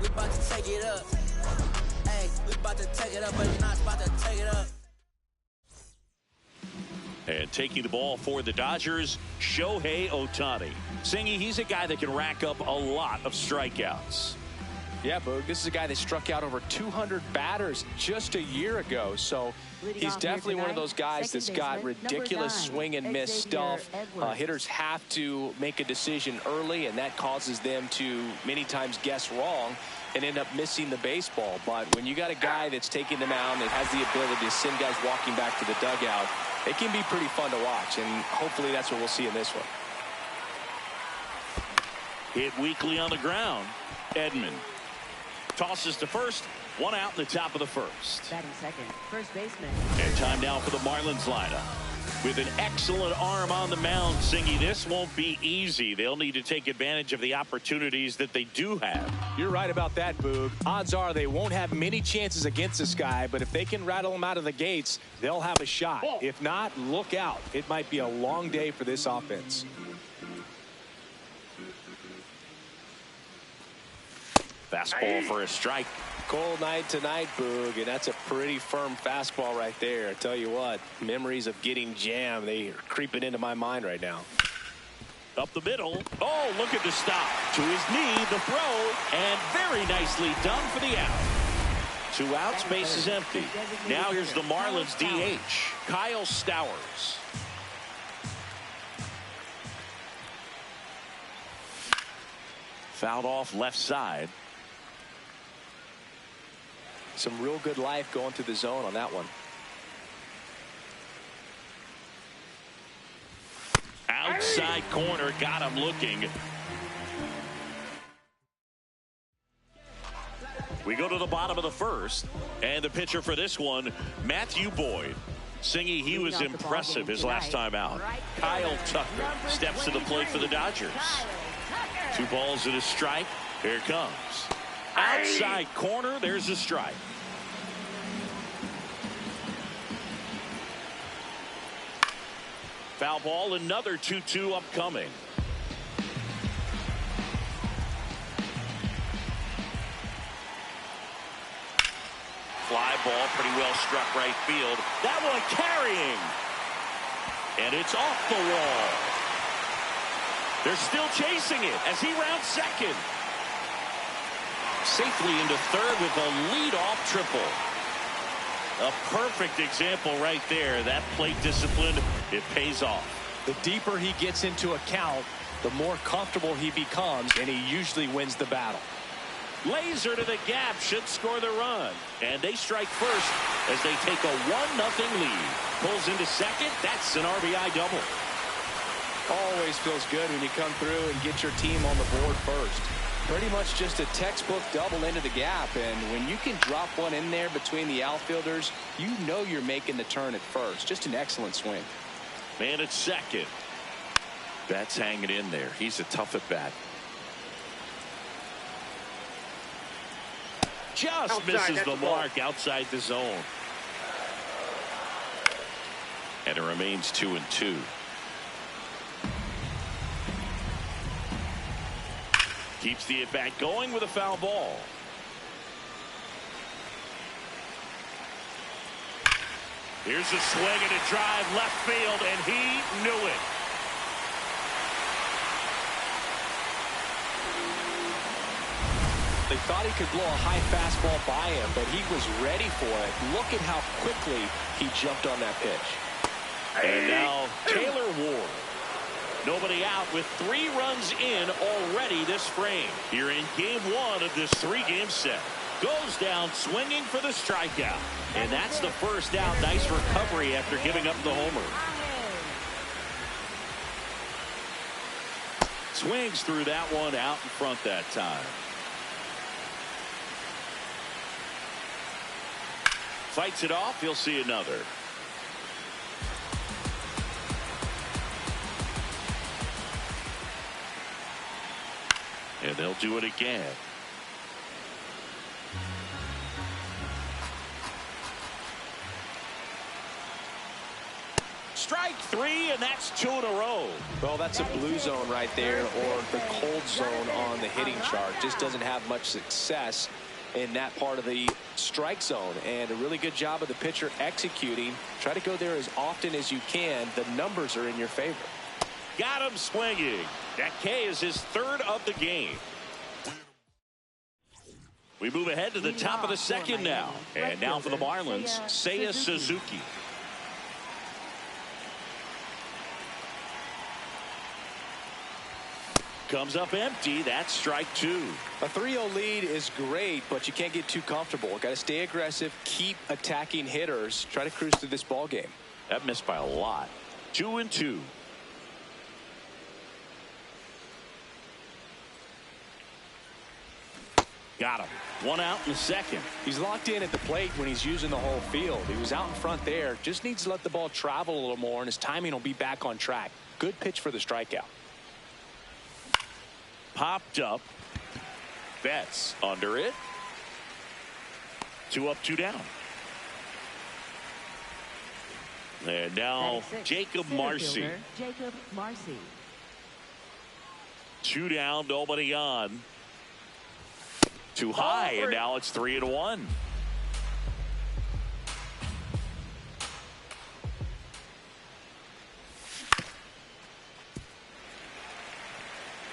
We about to take it up. Hey, we about to take it up, but you're not about to take it up. And taking the ball for the Dodgers, Shohei Ohtani. Singy, he's a guy that can rack up a lot of strikeouts. Yeah, Boog, this is a guy that struck out over 200 batters just a year ago. So he's definitely one of those guys that's got ridiculous swing and miss stuff. Hitters have to make a decision early, and that causes them to many times guess wrong and end up missing the baseball. But when you got a guy that's taking the mound that has the ability to send guys walking back to the dugout, it can be pretty fun to watch, and hopefully that's what we'll see in this one. Hit weakly on the ground. Edman tosses to first. One out in the top of the first. Batting second, first baseman. And time now for the Marlins lineup. With an excellent arm on the mound, Singy, this won't be easy. They'll need to take advantage of the opportunities that they do have. You're right about that, Boog. Odds are they won't have many chances against this guy, but if they can rattle him out of the gates, they'll have a shot. If not, look out. It might be a long day for this offense. Fastball for a strike. Cold night tonight, Boog, and that's a pretty firm fastball right there. I tell you what, memories of getting jammed, they are creeping into my mind right now. Up the middle. Oh, look at the stop. To his knee, the throw, and very nicely done for the out. 2 outs, base is empty. Now here's the Marlins DH, Kyle Stowers. Fouled off left side. Some real good life going to the zone on that one. Outside corner, got him looking. We go to the bottom of the first, and the pitcher for this one, Matthew Boyd. Singy, he was impressive his last time out. Kyle Tucker steps to the plate for the Dodgers. 2 balls and a strike. Here it comes. Outside corner. There's a strike. Foul ball. Another 2-2 upcoming. Fly ball, pretty well struck right field. That one carrying. And it's off the wall. They're still chasing it as he rounds second. Safely into third with a leadoff triple. A perfect example right there. That plate discipline, it pays off. The deeper he gets into a count, the more comfortable he becomes, and he usually wins the battle. Laser to the gap should score the run. And they strike first as they take a 1-0 lead. Pulls into second. That's an RBI double. Always feels good when you come through and get your team on the board first. Pretty much just a textbook double into the gap. And when you can drop one in there between the outfielders, you know you're making the turn at first. Just an excellent swing. Man at second. That's hanging in there. He's a tough at bat. Just misses the mark outside the zone. And it remains 2-2. Keeps the at-bat going with a foul ball. Here's a swing and a drive left field, and he knew it. They thought he could blow a high fastball by him, but he was ready for it. Look at how quickly he jumped on that pitch. And now Taylor Ward. Nobody out with 3 runs in already this frame. Here in game 1 of this 3-game set. Goes down swinging for the strikeout. And that's the first out. Nice recovery after giving up the homer. Swings through that one out in front that time. Fights it off. He'll see another. And they'll do it again. Strike 3, and that's 2 in a row. Well, that's a blue zone right there, or the cold zone on the hitting chart. Just doesn't have much success in that part of the strike zone, and a really good job of the pitcher executing. Try to go there as often as you can. The numbers are in your favor. Got him swinging. That K is his 3rd of the game. We move ahead to the top of the 2nd now. And now for the Marlins, Seiya Suzuki. Comes up empty. That's strike 2. A 3-0 lead is great, but you can't get too comfortable. Got to stay aggressive, keep attacking hitters, try to cruise through this ball game. That missed by a lot. 2-2. Got him. 1 out in the 2nd. He's locked in at the plate when he's using the whole field. He was out in front there. Just needs to let the ball travel a little more, and his timing will be back on track. Good pitch for the strikeout. Popped up. Betts under it. 2 up, 2 down. And now Jacob Marcy. 2 down, nobody on. Too high, and now it's 3-1.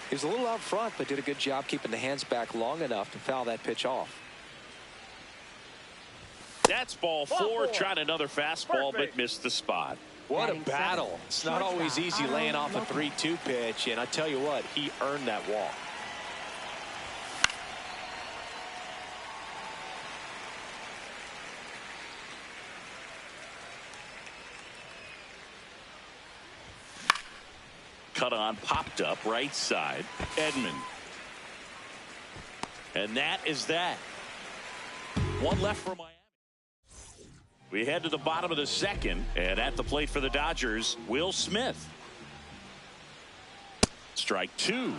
He was a little out front, but did a good job keeping the hands back long enough to foul that pitch off. That's ball 4. Tried another fastball, but missed the spot. What a battle. It's not always easy laying off a 3-2 pitch, and I tell you what, he earned that walk. Cut on, popped up, right side. Edman. And that is that. 1 left for Miami. We head to the bottom of the second, and at the plate for the Dodgers, Will Smith. Strike two.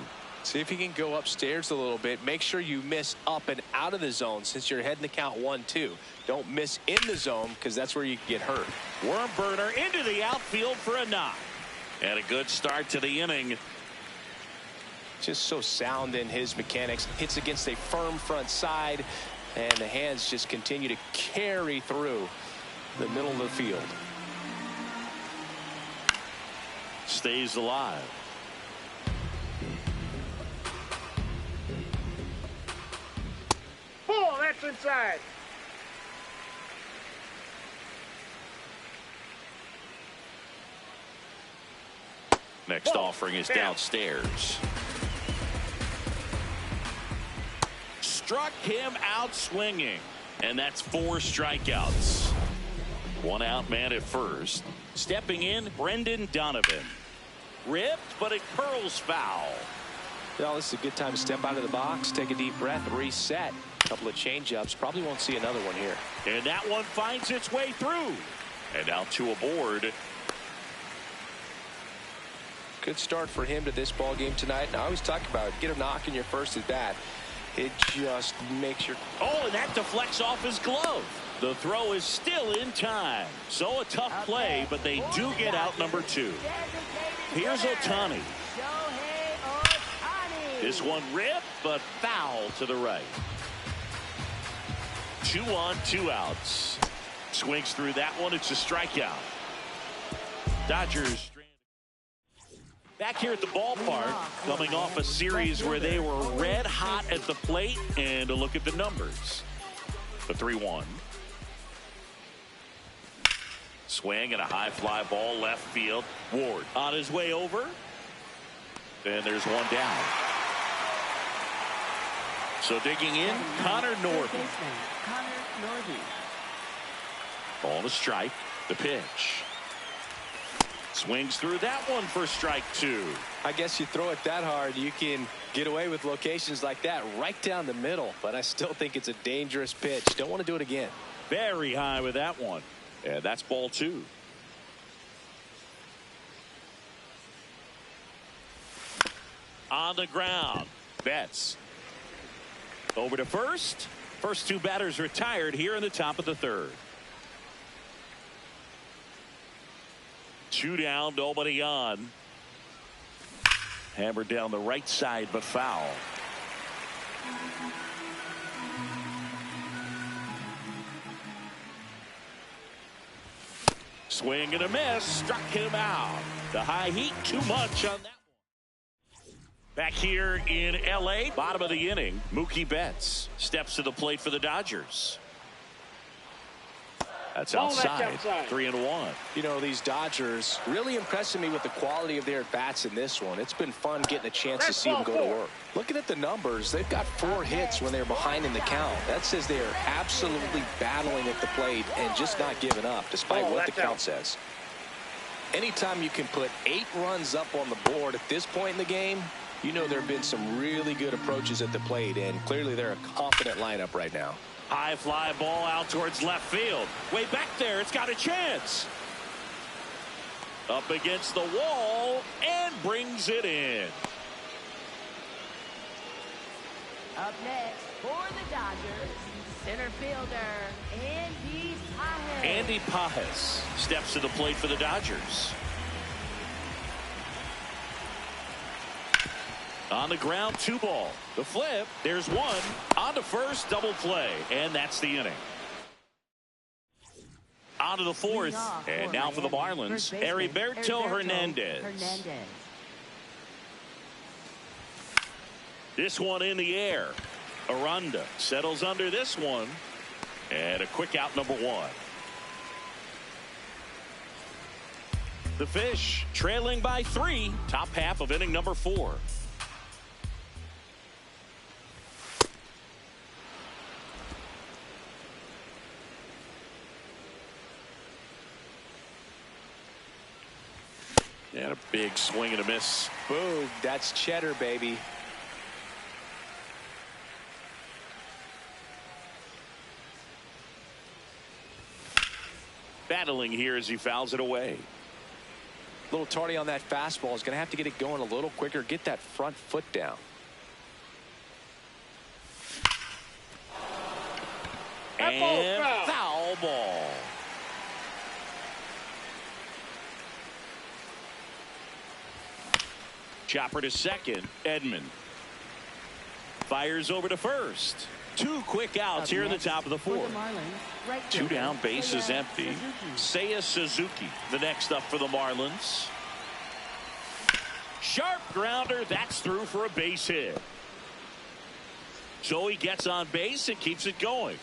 See if you can go upstairs a little bit. Make sure you miss up and out of the zone since you're heading to count 1-2. Don't miss in the zone because that's where you can get hurt. Worm burner into the outfield for a knock. And a good start to the inning. Just so sound in his mechanics. Hits against a firm front side, and the hands just continue to carry through the middle of the field. Stays alive. Oh, that's inside. Next offering is downstairs. Struck him out swinging. And that's 4 strikeouts. 1 out man at first. Stepping in, Brendan Donovan. Ripped, but it curls foul. Well, this is a good time to step out of the box, take a deep breath, reset. A couple of changeups. Probably won't see another one here. And that one finds its way through. And now 2 aboard. Good start for him to this ball game tonight. And I always talk about get a knock in your first at bat. It just makes your... Oh, and that deflects off his glove. The throw is still in time. So a tough play, but they do get out number 2. Here's Ohtani. This one ripped, but foul to the right. 2 on, 2 outs. Swings through that one. It's a strikeout. Dodgers back here at the ballpark, coming off a series where they were red hot at the plate, and a look at the numbers. The 3-1. Swing and a high fly ball left field. Ward on his way over. And there's one down. So digging in, Connor Norby. Ball to strike. The pitch. Swings through that one for strike 2. I guess you throw it that hard, you can get away with locations like that right down the middle. But I still think it's a dangerous pitch. Don't want to do it again. Very high with that one. And that's ball 2. On the ground. Betts. Over to first. First 2 batters retired here in the top of the 3rd. 2 down, nobody on. Hammered down the right side, but foul. Swing and a miss. Struck him out. The high heat too much on that one. Back here in L.A., bottom of the inning, Mookie Betts steps to the plate for the Dodgers. That's outside. 3-1. You know, these Dodgers really impressing me with the quality of their bats in this one. It's been fun getting a chance to see them go to work. Looking at the numbers, they've got 4 hits when they're behind in the count. That says they are absolutely battling at the plate and just not giving up, despite what the count says. Anytime you can put 8 runs up on the board at this point in the game, you know there have been some really good approaches at the plate, and clearly they're a confident lineup right now. High fly ball out towards left field. Way back there. It's got a chance. Up against the wall and brings it in. Up next for the Dodgers, center fielder Andy Pajes. Andy Pajes steps to the plate for the Dodgers. On the ground, 2 ball. The flip, there's 1. On to first, double play, and that's the inning. On to the 4th, and now for the Marlins, Heriberto Hernandez. This one in the air. Aranda settles under this one, and a quick out number 1. The Fish trailing by 3, top half of inning number 4. And a big swing and a miss. Boom, that's cheddar, baby. Battling here as he fouls it away. A little tardy on that fastball. Is going to have to get it going a little quicker. Get that front foot down. And foul ball. Chopper to second. Edman fires over to first. 2 quick outs here in the top of the 4th. 2 down, base is empty. Seiya Suzuki, the next up for the Marlins. Sharp grounder, that's through for a base hit. So he gets on base and keeps it going.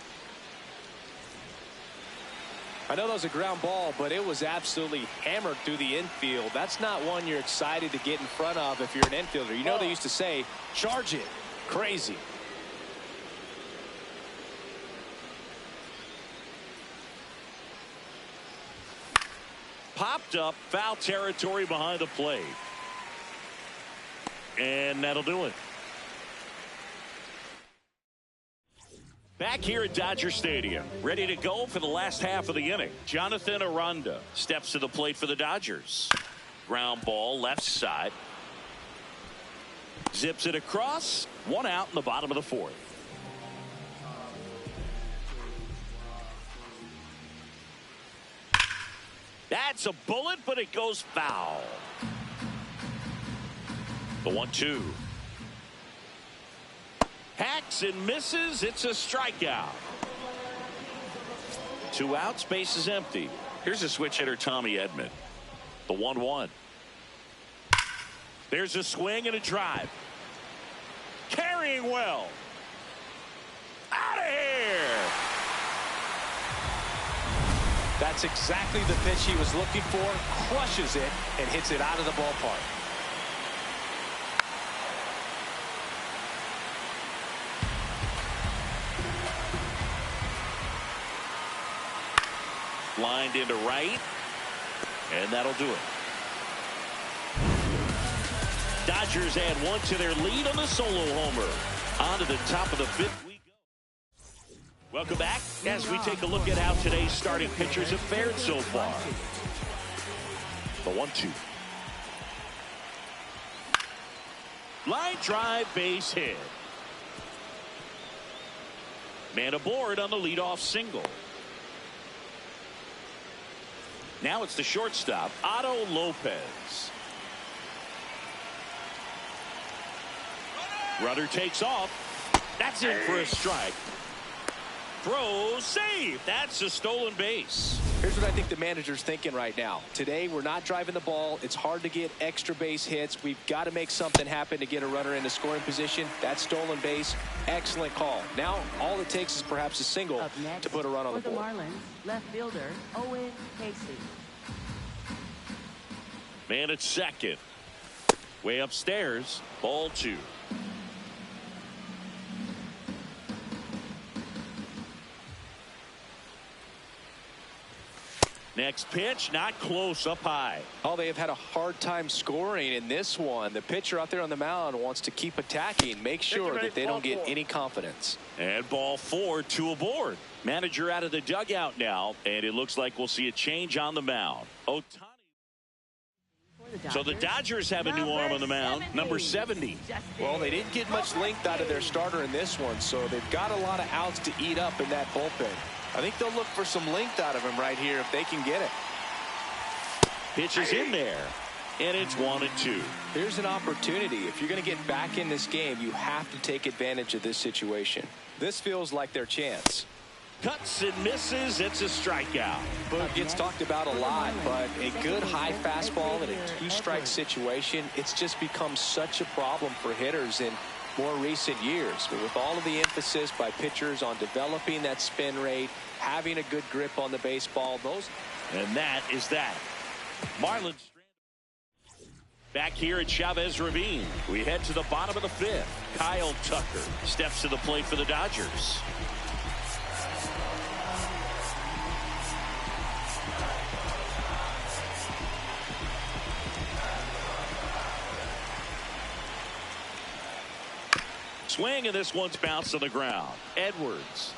I know that was a ground ball, but it was absolutely hammered through the infield. That's not one you're excited to get in front of if you're an infielder. You know they used to say, charge it. Crazy. Popped up, foul territory behind the plate. And that'll do it. Back here at Dodger Stadium, ready to go for the last half of the inning. Jonathan Aranda steps to the plate for the Dodgers. Ground ball left side. Zips it across. 1 out in the bottom of the 4th. That's a bullet, but it goes foul. The 1-2. Hacks and misses. It's a strikeout. 2 outs, base is empty. Here's a switch hitter, Tommy Edman. The 1-1. There's a swing and a drive. Carrying well. Out of here. That's exactly the pitch he was looking for. Crushes it and hits it out of the ballpark. Lined into right, and that'll do it. Dodgers add 1 to their lead on the solo homer. On to the top of the 5th we go. Welcome back as we take a look at how today's starting pitchers have fared so far. The 1-2. Line drive, base hit. Man aboard on the leadoff single. Now it's the shortstop, Otto Lopez. Runner takes off. That's in for a strike. Throw, save. That's a stolen base. Here's what I think the manager's thinking right now. Today, we're not driving the ball. It's hard to get extra base hits. We've got to make something happen to get a runner into scoring position. That stolen base, excellent call. Now, all it takes is perhaps a single to put a run on the board. For the Marlins, left fielder, Owen Casey. Man at second. Way upstairs. Ball 2. Next pitch, not close, up high. Oh, they have had a hard time scoring in this one. The pitcher out there on the mound wants to keep attacking, make sure that they don't get any confidence. And ball 4, 2 aboard. Manager out of the dugout now, and it looks like we'll see a change on the mound. Ohtani. So the Dodgers have a new arm on the mound, number 70. Well, they didn't get much length out of their starter in this one, so they've got a lot of outs to eat up in that bullpen. I think they'll look for some length out of him right here if they can get it. Pitch is in there, and it's 1-2. Here's an opportunity. If you're going to get back in this game, you have to take advantage of this situation. This feels like their chance. Cuts and misses. It's a strikeout. Boog gets talked about a lot, but a good high fastball in a 2-strike situation, it's just become such a problem for hitters in more recent years. But with all of the emphasis by pitchers on developing that spin rate, having a good grip on the baseball, and that is that. Marlins back here at Chavez Ravine. We head to the bottom of the 5th. Kyle Tucker steps to the plate for the Dodgers. Swing, and this one's bounced to the ground. Edwards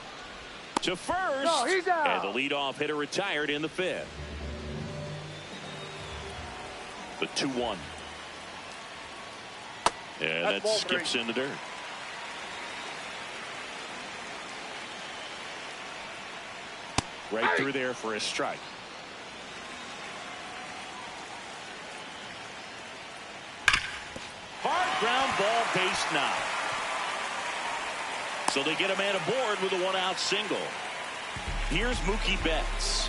To first. No, he's out. And the leadoff hitter retired in the 5th. The 2-1. And that skips in the dirt. Right through there for a strike. Hard ground ball, base knock. So they get a man aboard with a 1-out single. Here's Mookie Betts.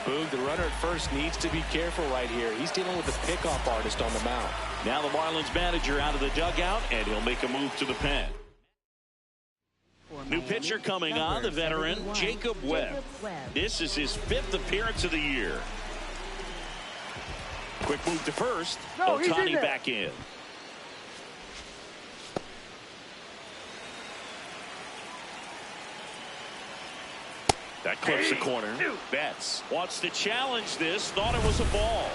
Boog, the runner at first needs to be careful right here. He's dealing with the pickoff artist on the mound. Now the Marlins manager out of the dugout, and he'll make a move to the pen. New pitcher coming on, the veteran Jacob Webb. This is his 5th appearance of the year. Quick move to first. Ohtani back in. That clips the corner. Betts wants to challenge this. Thought it was a ball.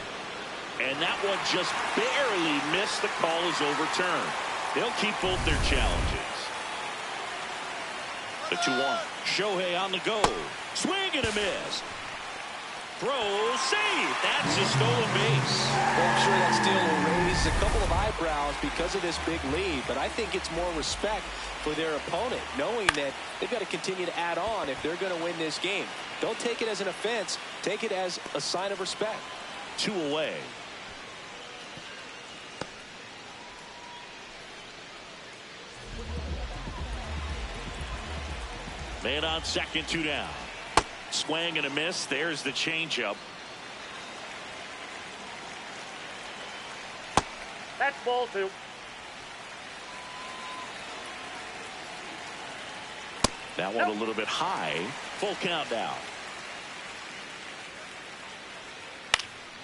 And that one just barely missed. The call is overturned. They'll keep both their challenges. The 2-1. Shohei on the go. Swing and a miss. Throw, save. That's a stolen base. Well, I'm sure that steal will raise a couple of eyebrows because of this big lead, but I think it's more respect for their opponent, knowing that they've got to continue to add on if they're going to win this game. Don't take it as an offense. Take it as a sign of respect. 2 away. Man on second, 2 down. Swing and a miss. There's the changeup. That's ball 2. That one a little bit high. Full count now.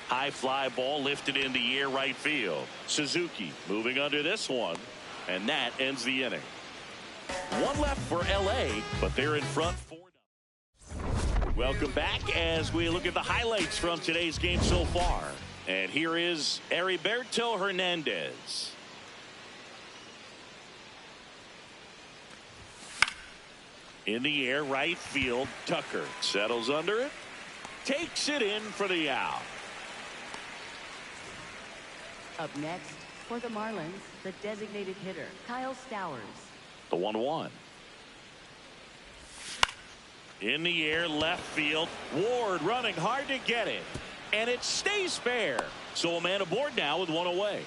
High fly ball lifted in the air, right field. Suzuki moving under this one, and that ends the inning. 1 left for LA, but they're in front 4-0. Welcome back as we look at the highlights from today's game so far. And here is Heriberto Hernandez. In the air, right field. Tucker settles under it. Takes it in for the out. Up next for the Marlins, the designated hitter, Kyle Stowers. The 1-1. In the air, left field. Ward running hard to get it. And it stays fair. So a man aboard now with 1 away.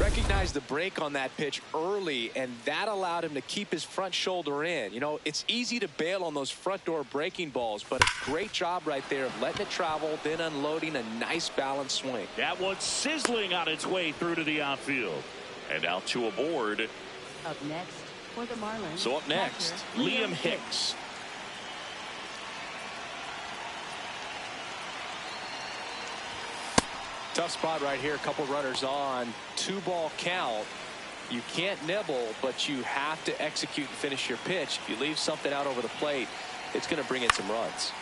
Recognized the break on that pitch early, and that allowed him to keep his front shoulder in. You know, it's easy to bail on those front door breaking balls, but a great job right there of letting it travel, then unloading a nice balanced swing. That one's sizzling on its way through to the outfield. And now 2 aboard. Up next for the Marlins. So up next, catcher, Liam Hicks. Tough spot right here. A couple runners on. 2-ball count. You can't nibble, but you have to execute and finish your pitch. If you leave something out over the plate, it's going to bring in some runs.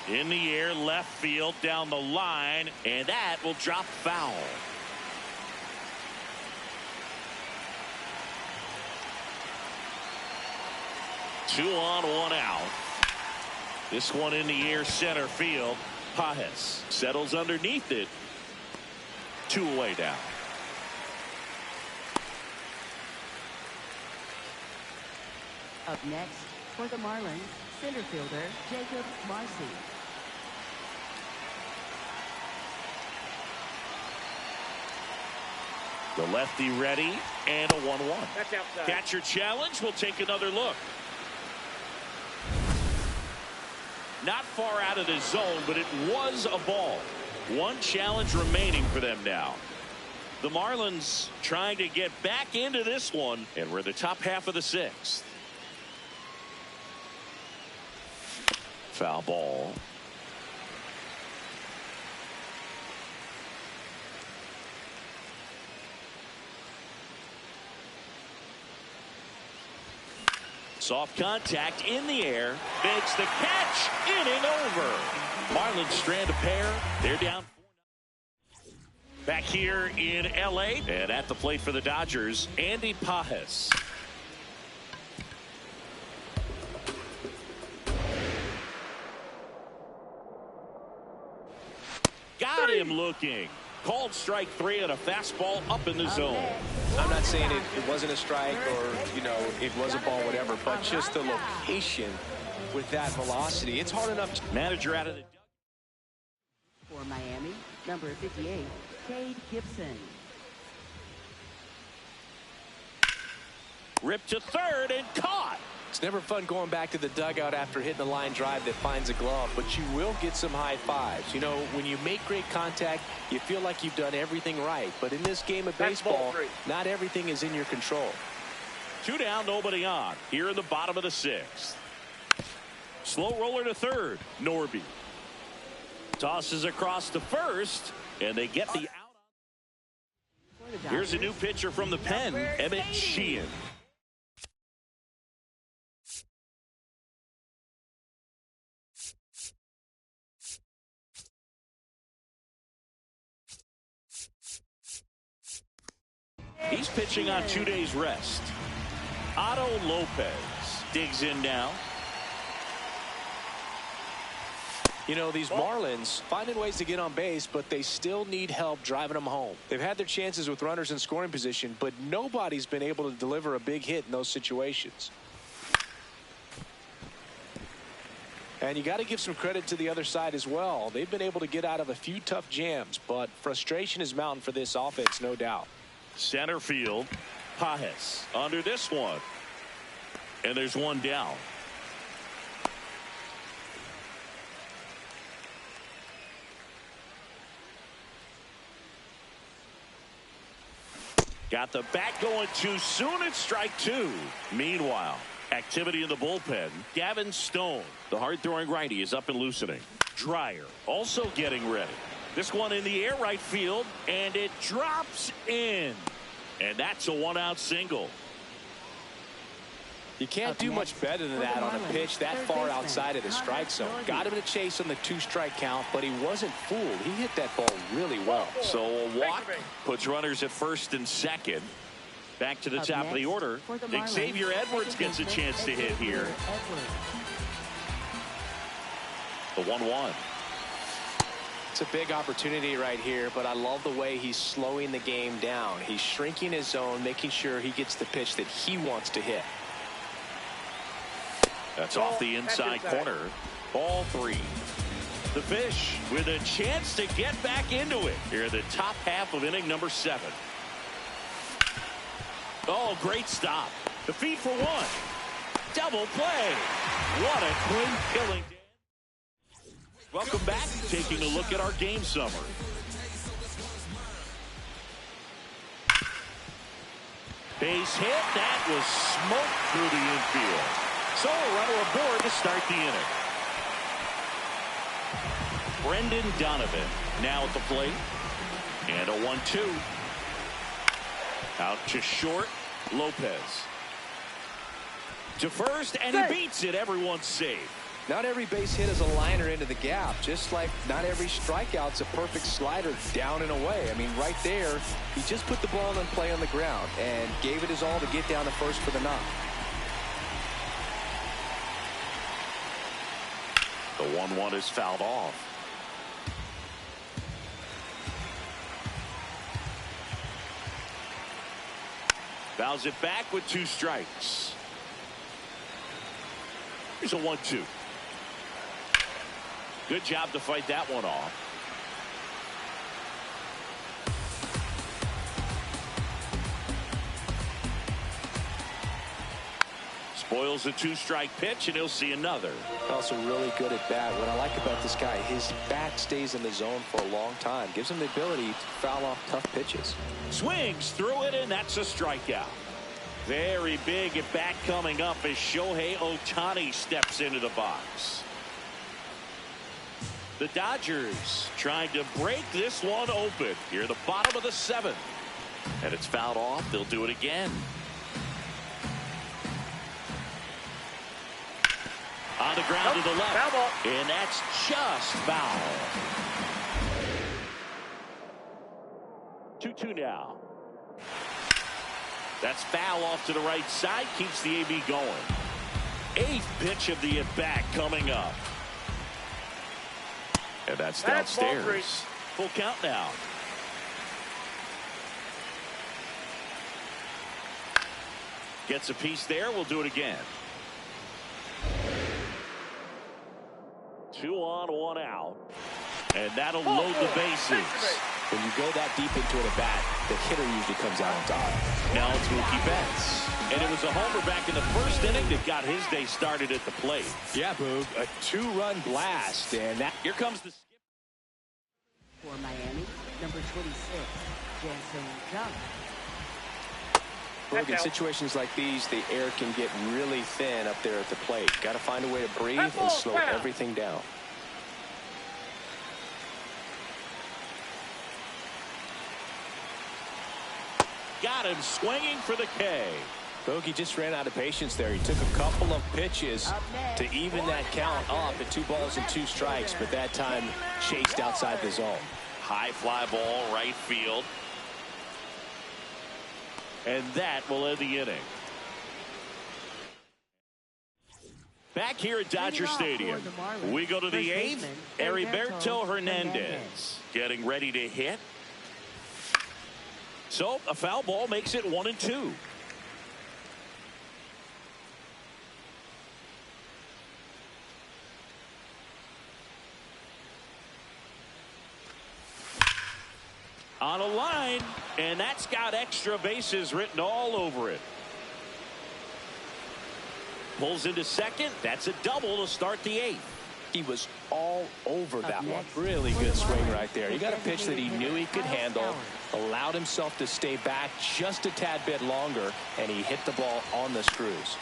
In the air, left field, down the line, and that will drop foul. Two on, 1 out. This one in the air, center field. Pajes settles underneath it. 2 away down. Up next for the Marlins, center fielder Jacob Marcy. The lefty ready, and a 1-1. Catcher challenge. We'll take another look. Not far out of the zone, but it was a ball. 1 challenge remaining for them now. The Marlins trying to get back into this one, and we're in the top half of the 6th. Foul ball. Soft contact in the air. Makes the catch. Inning over. Marlins strand a pair. They're down. Back here in L.A. and at the plate for the Dodgers, Andy Pajes. Got him looking. Called strike 3 and a fastball up in the zone. I'm not saying it wasn't a strike or, you know, it was a ball, whatever, but just the location with that velocity. It's hard enough to... Manager out of the... For Miami, number 58, Cade Gibson. Ripped to third and caught. It's never fun going back to the dugout after hitting a line drive that finds a glove, but you will get some high fives. You know, when you make great contact, you feel like you've done everything right. But in this game of baseball, not everything is in your control. 2 down, nobody on. Here in the bottom of the 6th. Slow roller to third. Norby tosses across to first, and they get the out. Here's a new pitcher from the pen, Emmett Sheehan. He's pitching on 2 days rest. Otto Lopez digs in now. You know, these Marlins finding ways to get on base, but they still need help driving them home. They've had their chances with runners in scoring position, but nobody's been able to deliver a big hit in those situations. And you got to give some credit to the other side as well. They've been able to get out of a few tough jams, but frustration is mounting for this offense, no doubt. Center field, Pajes under this one. And there's 1 down. Got the bat going too soon at strike 2. Meanwhile, activity in the bullpen. Gavin Stone, the hard-throwing righty, is up and loosening. Dreyer also getting ready. This one in the air right field, and it drops in. And that's a 1-out single. You can't do much better than that on a pitch that far outside of the strike zone. Got him to chase on the 2-strike count, but he wasn't fooled. He hit that ball really well. So a walk puts runners at first and second. Back to the top of the order. Xavier Edwards gets a chance to hit here. The 1-1. It's a big opportunity right here, but I love the way he's slowing the game down. He's shrinking his zone, making sure he gets the pitch that he wants to hit. That's off the inside corner. Ball 3. The Fish with a chance to get back into it here in the top half of inning number 7. Oh, great stop. The feed for 1. Double play. What a clean killing. Welcome back. Taking a look at our game summary. Base hit. That was smoked through the infield. So a runner aboard to start the inning. Brendan Donovan now at the plate. And a 1-2. Out to short. Lopez. To first, and he beats it. Everyone's safe. Not every base hit is a liner into the gap, just like not every strikeout's a perfect slider down and away. I mean, right there, he just put the ball in play on the ground and gave it his all to get down to first for the knock. The 1-1 is fouled off. Fouls it back with 2 strikes. Here's a 1-2. Good job to fight that one off. Spoils a 2-strike pitch, and he'll see another. Also really good at bat. What I like about this guy, his bat stays in the zone for a long time. Gives him the ability to foul off tough pitches. Swings through it, and that's a strikeout. Very big at bat coming up as Shohei Ohtani steps into the box. The Dodgers trying to break this one open here at the bottom of the 7th. And it's fouled off. They'll do it again. On the ground to the left. And that's just foul. 2-2 now. That's foul off to the right side. Keeps the AB going. 8th pitch of the at-bat coming up. And that's downstairs. Full count now. Gets a piece there. We'll do it again. 2 on, 1 out. And that'll load the bases. When you go that deep into an at-bat, the hitter usually comes out on top. Now it's Mookie Betts. And it was a homer back in the first inning that got his day started at the plate. Yeah, Boog, a 2-run blast. And that Here comes the skip. For Miami, number 26, Jansen Jump. Boog, in situations like these, the air can get really thin up there at the plate. Got to find a way to breathe and slow everything down. Got him swinging for the K. Bogey just ran out of patience there. He took a couple of pitches to even that count up at 2 balls and 2 strikes, but that time chased outside the zone. High fly ball, right field. And that will end the inning. Back here at Dodger Stadium, we go to the 8th. Heriberto Hernandez getting ready to hit. So a foul ball makes it 1-2. On a line, and that's got extra bases written all over it. Pulls into second. That's a double to start the 8th. He was all over that one. Really good swing right there. He got a pitch that he knew he could handle, allowed himself to stay back just a tad bit longer, and he hit the ball on the screws.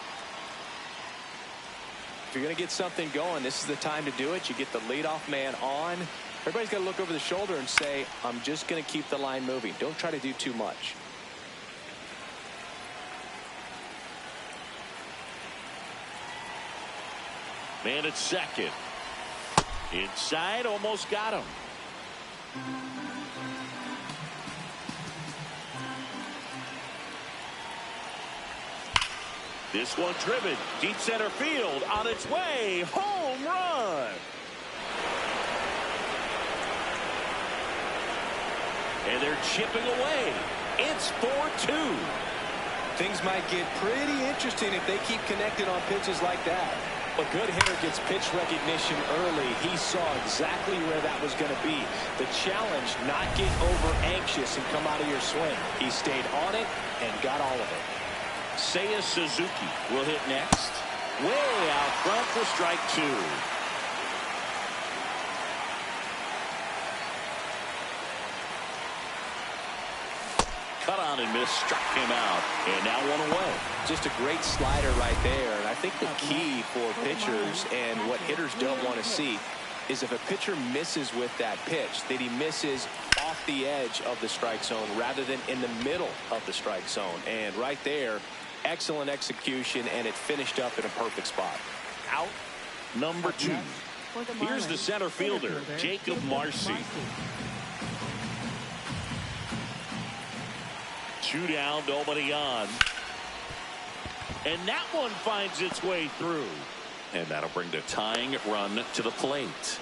If you're going to get something going, this is the time to do it. You get the leadoff man on. Everybody's got to look over the shoulder and say, I'm just going to keep the line moving. Don't try to do too much. Man at second. Inside, almost got him. This one driven deep center field, on its way, home run. And they're chipping away. It's 4-2. Things might get pretty interesting if they keep connected on pitches like that. A good hitter gets pitch recognition early. He saw exactly where that was going to be. The challenge, not get over anxious and come out of your swing. He stayed on it and got all of it. Seiya Suzuki will hit next. Way out front for strike 2. Cut on and miss, struck him out, and now 1 away. Just a great slider right there. And I think the key for pitchers and what hitters don't want to see is if a pitcher misses with that pitch, that he misses off the edge of the strike zone rather than in the middle of the strike zone. And right there, excellent execution, and it finished up in a perfect spot. Out number 2. Here's the center fielder, Jacob Marcy. 2 down, nobody on. And that one finds its way through. And that'll bring the tying run to the plate.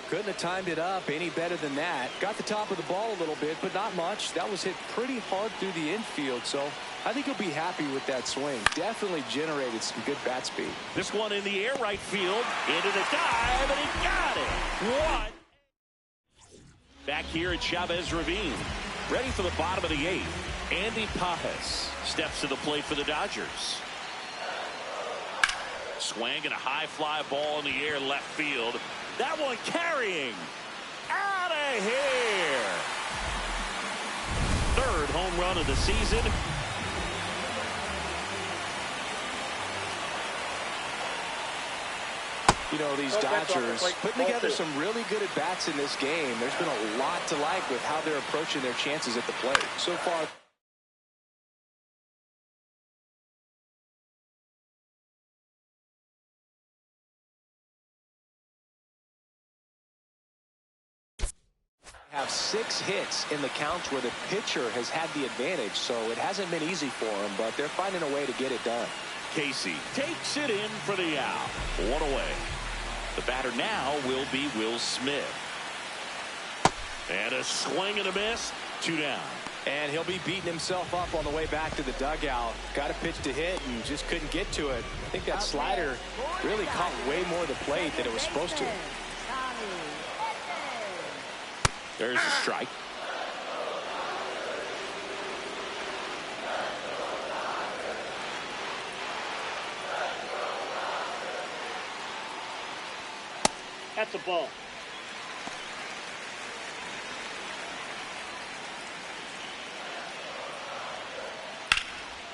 Couldn't have timed it up any better than that. Got the top of the ball a little bit, but not much. That was hit pretty hard through the infield, so I think he'll be happy with that swing. Definitely generated some good bat speed. This one in the air, right field, into the dive, and he got it. What? Back here at Chavez Ravine, ready for the bottom of the 8th. Andy Pajes steps to the plate for the Dodgers. Swing and a high fly ball in the air, left field. That one carrying. Out of here. 3rd home run of the season. You know, these Dodgers putting together some really good at-bats in this game. There's been a lot to like with how they're approaching their chances at the plate. So far, Have 6 hits in the counts where the pitcher has had the advantage, so it hasn't been easy for him, but they're finding a way to get it done. Casey takes it in for the out. 1 away. The batter now will be Will Smith. And a swing and a miss. 2 down. And he'll be beating himself up on the way back to the dugout. Got a pitch to hit and just couldn't get to it. I think that slider really caught way more of the plate than it was supposed to. There's a strike. That's a ball.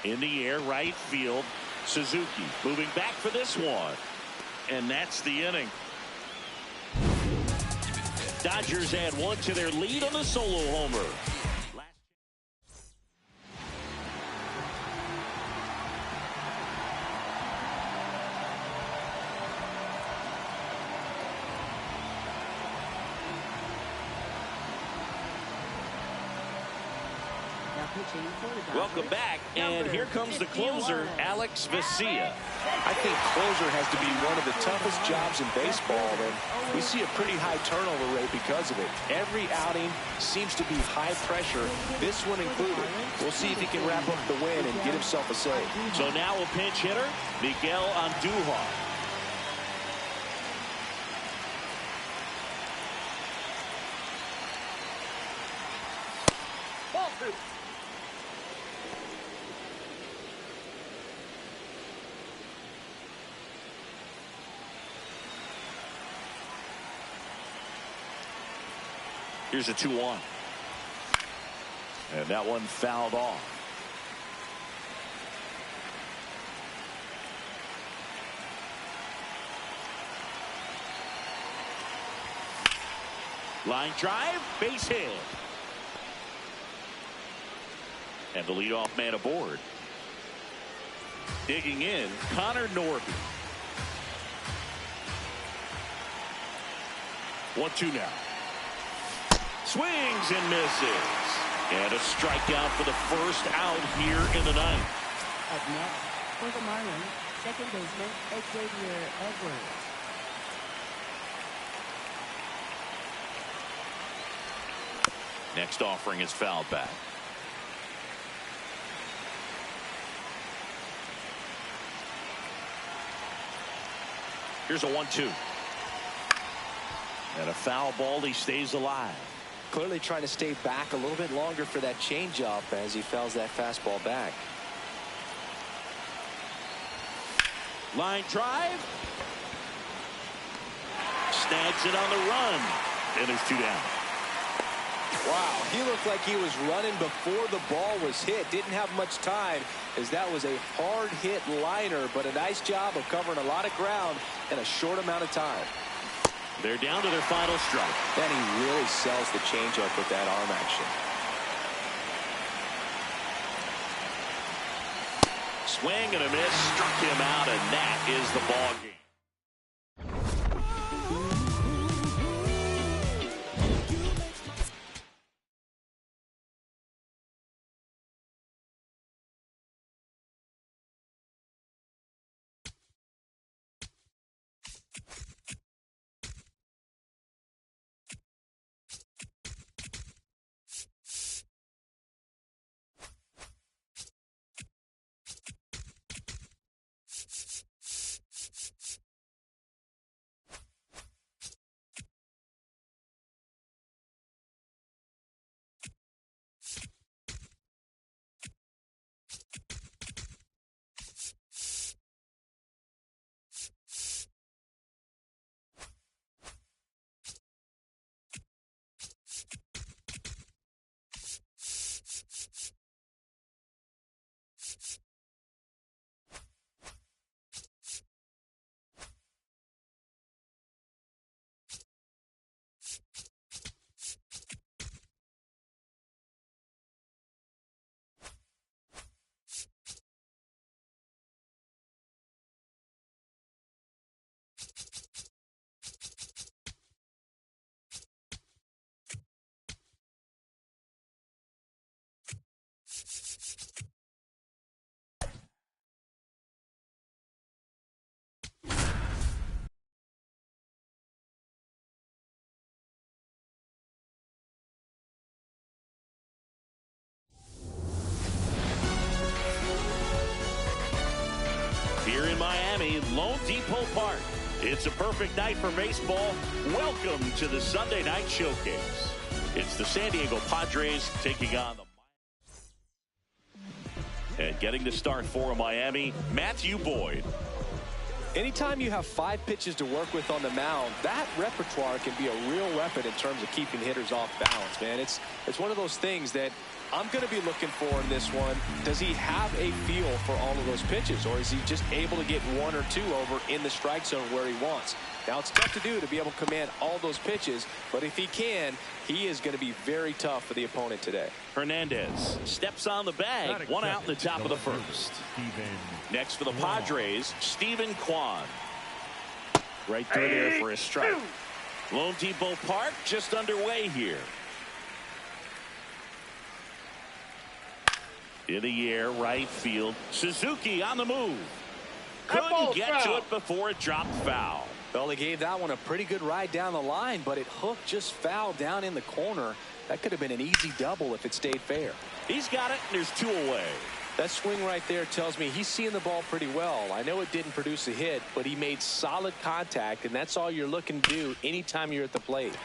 In the air, right field. Suzuki moving back for this one. And that's the inning. Dodgers add 1 to their lead on the solo homer. Welcome back, and here comes the closer, Alex Vesia. I think closer has to be one of the toughest jobs in baseball, and we see a pretty high turnover rate because of it. Every outing seems to be high pressure, this one included. We'll see if he can wrap up the win and get himself a save. So now a pinch hitter, Miguel Andujar. Ball 2. Here's a 2-1. And that one fouled off. Line drive, base hit. And the leadoff man aboard. Digging in, Connor Norby. 1-2 now. Swings and misses. And a strikeout for the first out here in the ninth. Up next for the Marlins, second baseman Xavier Edwards. Next offering is fouled back. Here's a 1-2. And a foul ball. He stays alive. Clearly trying to stay back a little bit longer for that changeup as he fouls that fastball back. Line drive. Snags it on the run. And there's 2 down. Wow, he looked like he was running before the ball was hit. Didn't have much time as that was a hard hit liner, but a nice job of covering a lot of ground in a short amount of time. They're down to their final strike. Then he really sells the changeup with that arm action. Swing and a miss. Struck him out, and that is the ball game. Miami, Lone Depot Park. It's a perfect night for baseball. Welcome to the Sunday Night Showcase. It's the San Diego Padres taking on the... And getting the start for Miami, Matthew Boyd. Anytime you have 5 pitches to work with on the mound, that repertoire can be a real weapon in terms of keeping hitters off balance, man. It's one of those things that I'm going to be looking for in this one. Does he have a feel for all of those pitches, or is he just able to get 1 or 2 over in the strike zone where he wants? Now, it's tough to do to be able to command all those pitches, but if he can, he is going to be very tough for the opponent today. Hernandez steps on the bag. 1 out in the top of the first. Next for the Padres, Steven Kwan. Right through there for a strike. Lone Depot Park just underway here. In the air, right field. Suzuki on the move. Couldn't get to it before it dropped foul. Well, he gave that one a pretty good ride down the line, but it hooked just foul down in the corner. That could have been an easy double if it stayed fair. He's got it, and there's 2 away. That swing right there tells me he's seeing the ball pretty well. I know it didn't produce a hit, but he made solid contact, and that's all you're looking to do anytime you're at the plate.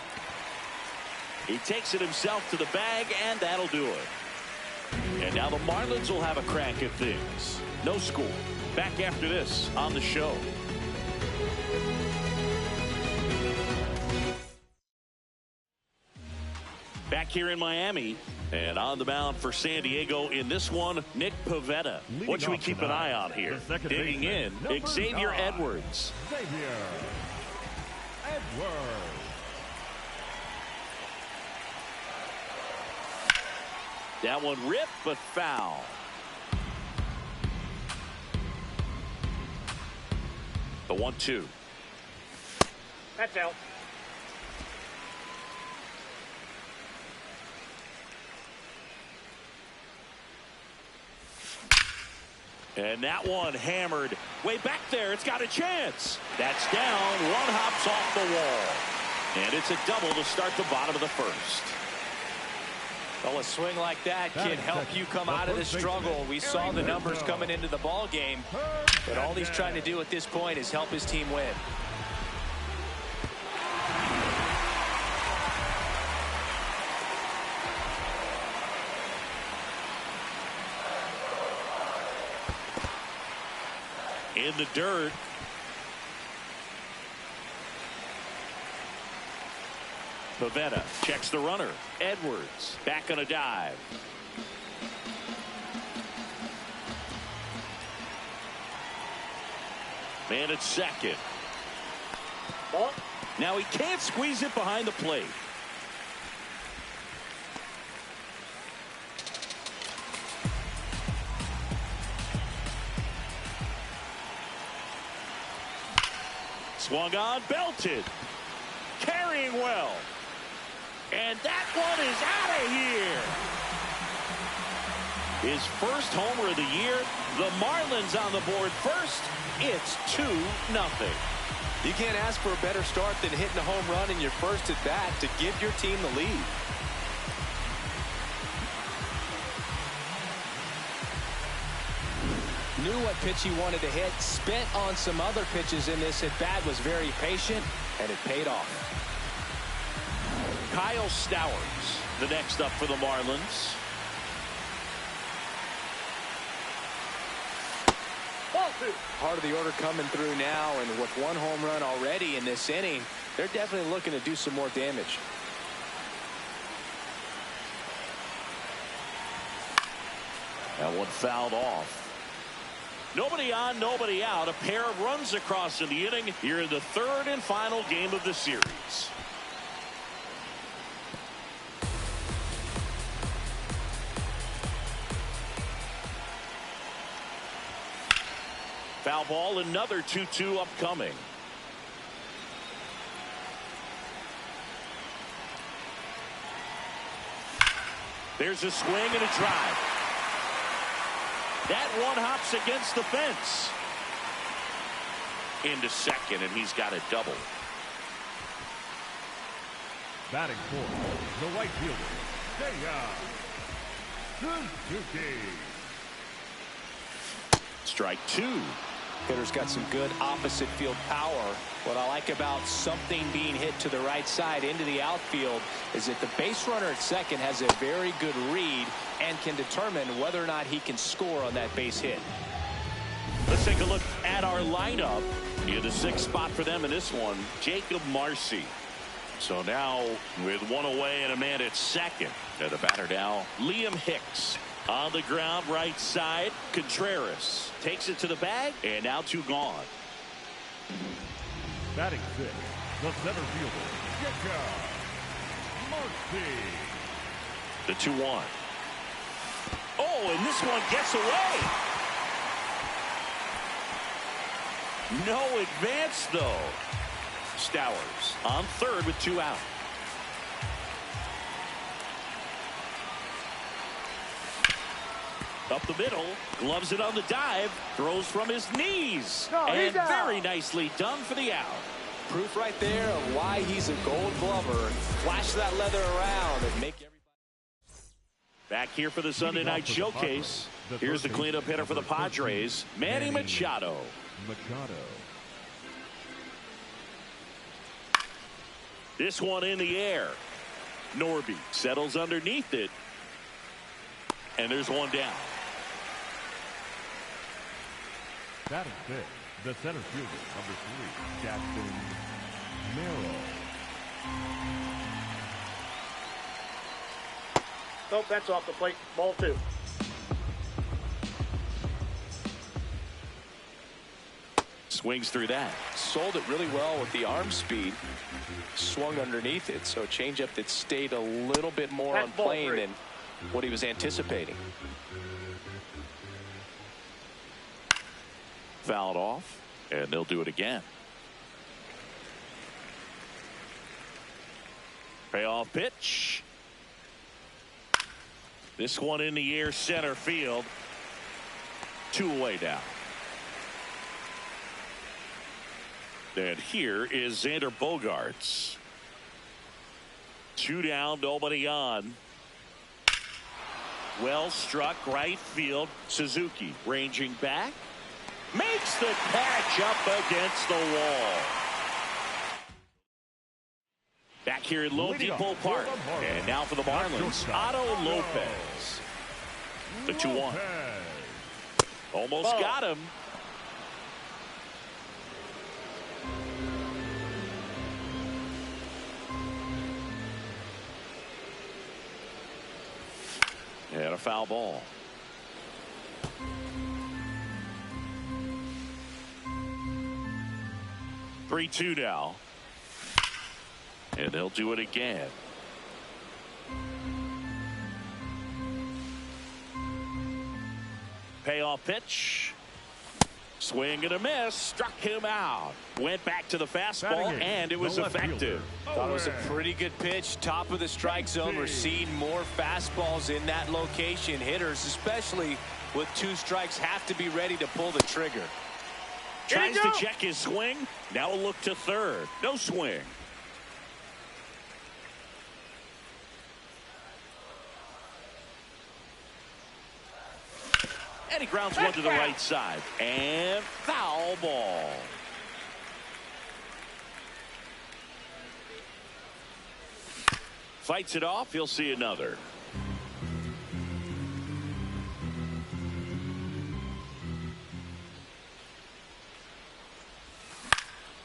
He takes it himself to the bag, and that'll do it. And now the Marlins will have a crack at things. No score. Back after this on the show. Back here in Miami, and on the mound for San Diego in this one, Nick Pivetta. What should we keep an eye on here? Digging in, Xavier Edwards. Xavier Edwards. That one ripped, but foul. The 1-2. That's out. And that one hammered way back there. It's got a chance. That's down. 1 hops off the wall. And it's a double to start the bottom of the first. Well, a swing like that can help you come out of the struggle. We saw the numbers coming into the ball game, but all he's trying to do at this point is help his team win. In the dirt. Pivetta checks the runner. Edwards back on a dive. Man at second. Now he can't squeeze it behind the plate. Swung on, belted. Carrying well. And that one is out of here. His first homer of the year. The Marlins on the board first. It's 2-0. You can't ask for a better start than hitting a home run in your first at bat to give your team the lead. Knew what pitch he wanted to hit. Spent on some other pitches in this at bat. Was very patient, and it paid off. Kyle Stowers, the next up for the Marlins. Part of the order coming through now, and with 1 home run already in this inning, they're definitely looking to do some more damage. That one fouled off. Nobody on, nobody out. A pair of runs across in the inning. Here in the 3rd and final game of the series. Foul ball, another 2-2 upcoming. There's a swing and a drive. That one hops against the fence. Into second, and he's got a double. Batting fourth, the right fielder, Suzuki. Strike 2. Hitter's got some good opposite field power. What I like about something being hit to the right side into the outfield is that the base runner at second has a very good read and can determine whether or not he can score on that base hit. Let's take a look at our lineup. In the sixth spot for them in this one, Jacob Marcy. So now with one away and a man at second. And the batter now, Liam Hicks. On the ground, right side, Contreras takes it to the bag, and now 2 gone. Batting sixth, the center fielder, Jacob Marcy. The 2-1. Oh, and this one gets away. No advance, though. Stowers on third with 2 out. Up the middle, gloves it on the dive, throws from his knees, and very nicely done for the out. Proof right there of why he's a Gold Glover. Flash that leather around and make everybody. Back here for the Sunday night showcase. Here's the cleanup hitter for the Padres, Manny Machado. This one in the air. Norby settles underneath it, and there's one down. Batting fifth, the center fielder, number 3, Jackson Merrill. Nope, that's off the plate. Ball 2. Swings through that. Sold it really well with the arm speed. Swung underneath it, so changeup that stayed a little bit more That's on ball plane 3. than what he was anticipating. Fouled off, and they'll do it again. Payoff pitch. This one in the air, center field. 2 away now. And here is Xander Bogaerts. 2 down, nobody on. Well struck, right field. Suzuki ranging back. Makes the catch up against the wall. Back here at Lone Depot Park. And now for the Marlins, Otto Lopez. The 2-1. Almost got him. And a foul ball. Three-2 now. And they'll do it again. Payoff pitch. Swing and a miss. Struck him out. Went back to the fastball, and it was effective. Thought it was a pretty good pitch. Top of the strike zone. We're seeing more fastballs in that location. Hitters, especially with 2 strikes, have to be ready to pull the trigger. Tries to check his swing. Now a look to third. No swing. And he grounds one to the right side. And foul ball. Fights it off. He'll see another.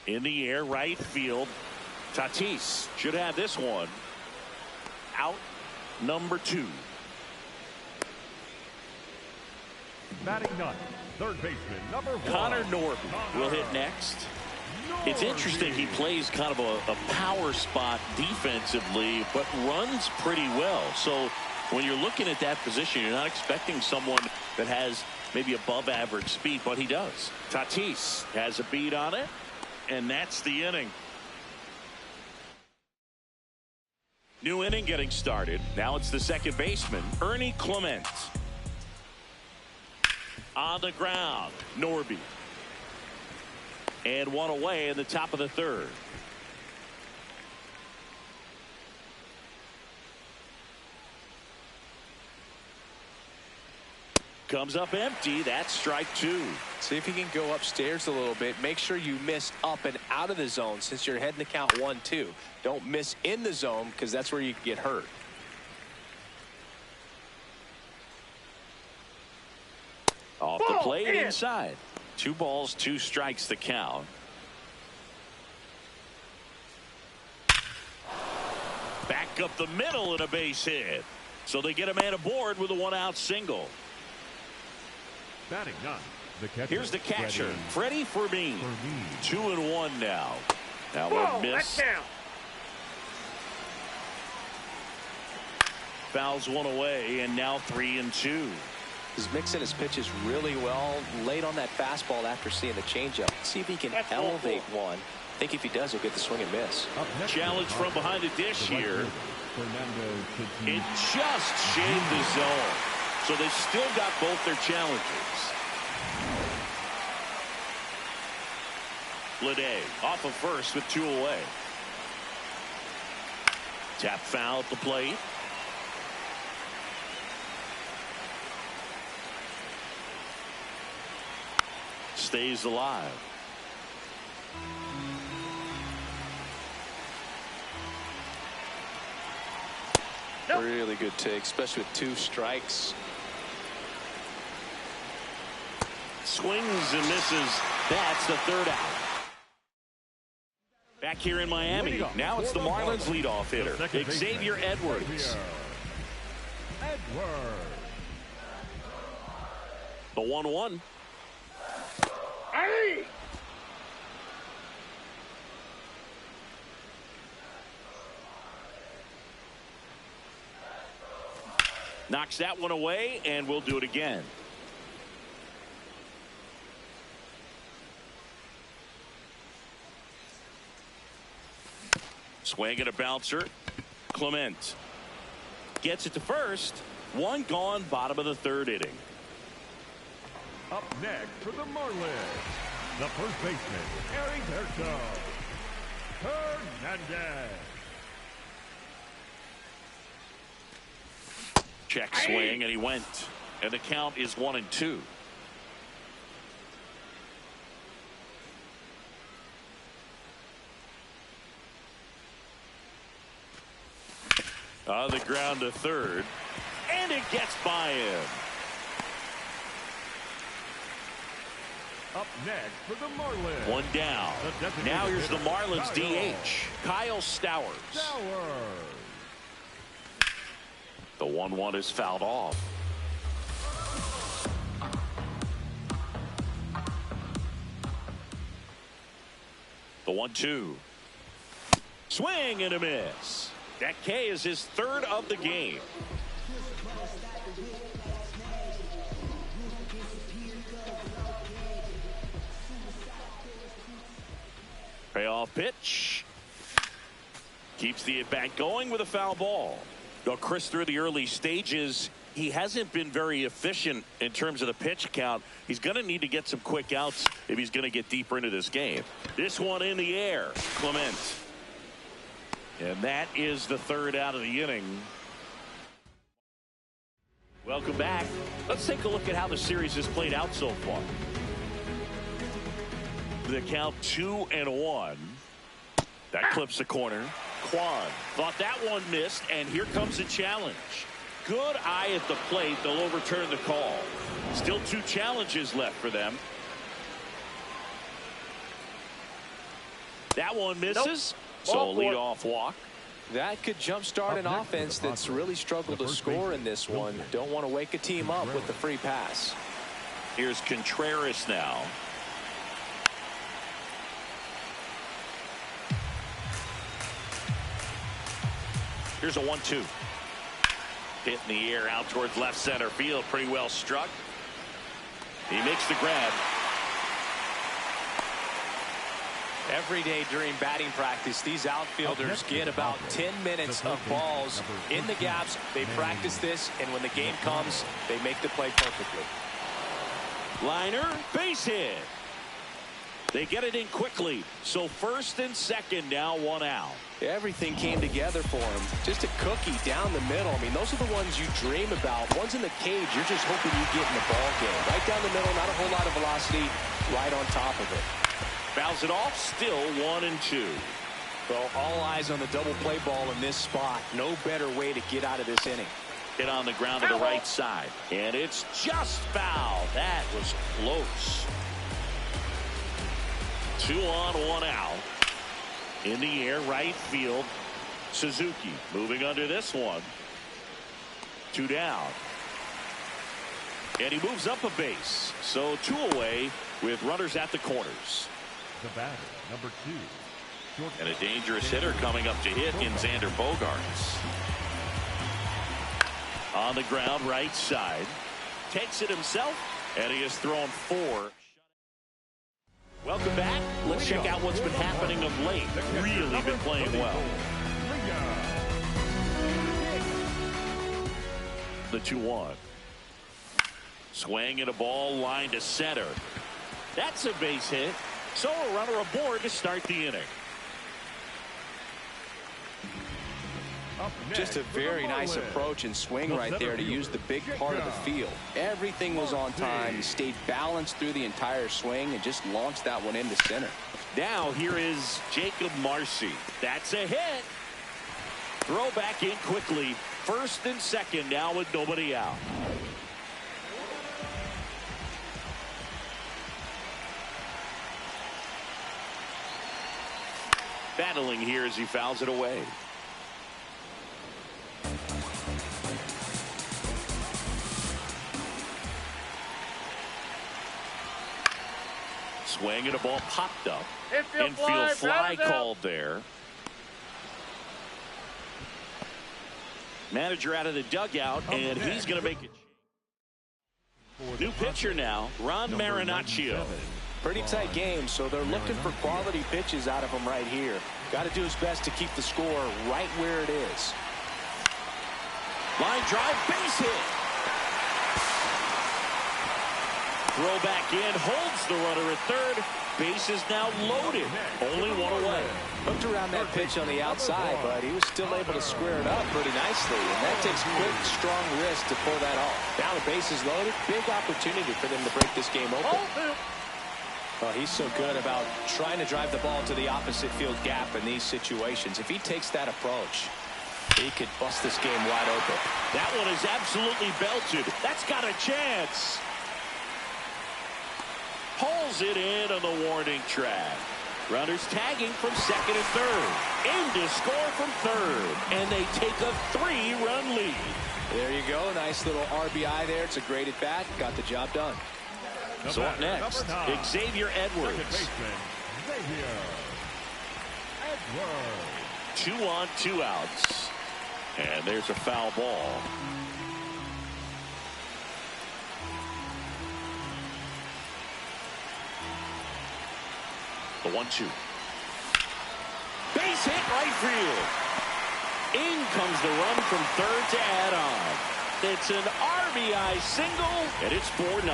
In the air, right field. Tatis should have this one. Out number 2. Batting ninth, third baseman, number 1. Connor Norby will hit next. It's interesting, he plays kind of a power spot defensively, but runs pretty well. So when you're looking at that position, you're not expecting someone that has maybe above average speed, but he does. Tatis has a beat on it, and that's the inning. New inning getting started. Now it's the second baseman, Ernie Clement. On the ground, Norby. And one away in the top of the third. Comes up empty. That's strike 2. See if you can go upstairs a little bit. Make sure you miss up and out of the zone since you're heading to count 1-2. Don't miss in the zone because that's where you can get hurt. Off the plate inside. 2 balls, 2 strikes the count. Back up the middle and a base hit. So they get a man aboard with a 1-out single. Batting 9, the catcher. Here's the catcher, Freddie Fermin. 2-1 now. Now Whoa, a miss. that's down. Fouls one away, and now 3-2. He's mixing his pitches really well. Late on that fastball after seeing the changeup. See if he can elevate one. I think if he does, he'll get the swing and miss. Challenge from behind the dish here. It just shaved the zone. So they still got both their challenges. Lede off of first with 2 away. Tap foul at the plate. Stays alive. Really good take, especially with 2 strikes. Swings and misses. That's the 3rd out. Back here in Miami. Now it's the Marlins leadoff hitter, Xavier Edwards. The 1-1. Hey! Knocks that one away, and we'll do it again. Swing and a bouncer. Clement gets it to first. 1 gone, bottom of the 3rd inning. Up next for the Marlins, the first baseman, Heriberto Hernandez. Check swing, and he went. And the count is 1-2. On the ground to 3rd. And it gets by him. Up next for the Marlins. 1 down. Now here's the Marlins DH, Kyle Stowers. The 1-1 is fouled off. The 1-2. Swing and a miss. That K is his 3rd of the game. Payoff pitch. Keeps the at-bat going with a foul ball. Well, Chris, through the early stages, he hasn't been very efficient in terms of the pitch count. He's going to need to get some quick outs if he's going to get deeper into this game. This one in the air. Clement. And that is the 3rd out of the inning. Welcome back. Let's take a look at how the series has played out so far. The count 2-1. That clips the corner. Kwan thought that one missed, and here comes the challenge. Good eye at the plate. They'll overturn the call. Still 2 challenges left for them. That one misses. So a leadoff walk. That could jumpstart an offense that's really struggled to score in this one. Don't want to wake a team up with the free pass. Here's Contreras now. Here's a 1-2. Hit in the air out towards left center field. Pretty well struck. He makes the grab. Every day during batting practice, these outfielders get about 10 minutes of balls in the gaps. They practice this, and when the game comes, they make the play perfectly. Liner, base hit. They get it in quickly. So first and second, now one out. Everything came together for him. Just a cookie down the middle. I mean, those are the ones you dream about. Ones in the cage, you're just hoping you get in the ball game. Right down the middle, not a whole lot of velocity, right on top of it. Fouls it off, still 1-2. Well, all eyes on the double play ball in this spot. No better way to get out of this inning. Hit on the ground to the right side. And it's just foul. That was close. 2 on, 1 out. In the air, right field. Suzuki moving under this one. 2 down. And he moves up a base. So 2 away with runners at the corners. The batter, number 2. And a dangerous hitter coming up to hit in Xander Bogaerts. On the ground, right side. Takes it himself, and he has thrown 4. Welcome back. Let's check out what's been happening of late. Really been playing well. The 2-1. Swing and a ball line to center. That's a base hit. So a runner aboard to start the inning. Just a very nice approach and swing right there to use the big part of the field. Everything was on time. He stayed balanced through the entire swing and just launched that one into center. Now here is Jacob Marcy. That's a hit. Throw back in quickly. First and second now with nobody out. Battling here as he fouls it away. Swing and a ball popped up. Infield fly called there. Manager out of the dugout, and he's going to make it. New pitcher now, Ron Marinaccio. Pretty tight game, so they're looking for quality pitches out of him right here. Got to do his best to keep the score right where it is. Line drive, base hit. Throw back in, holds the runner at third. Base is now loaded. Only 1 away. Hooked around that pitch on the outside, but he was still able to square it up pretty nicely. And that takes quick, strong wrist to pull that off. Now the base is loaded. Big opportunity for them to break this game open. Well, he's so good about trying to drive the ball to the opposite field gap in these situations. If he takes that approach, he could bust this game wide open. That one is absolutely belted. That's got a chance. Pulls it in on the warning track. Runners tagging from second and third. In to score from third. And they take a 3-run lead. There you go. Nice little RBI there. It's a great at bat. Got the job done. So up next, Xavier Edwards. 2 on, 2 outs. And there's a foul ball. The 1-2. Base hit right field. In comes the run from third to add on. It's an RBI single, and it's 4-0.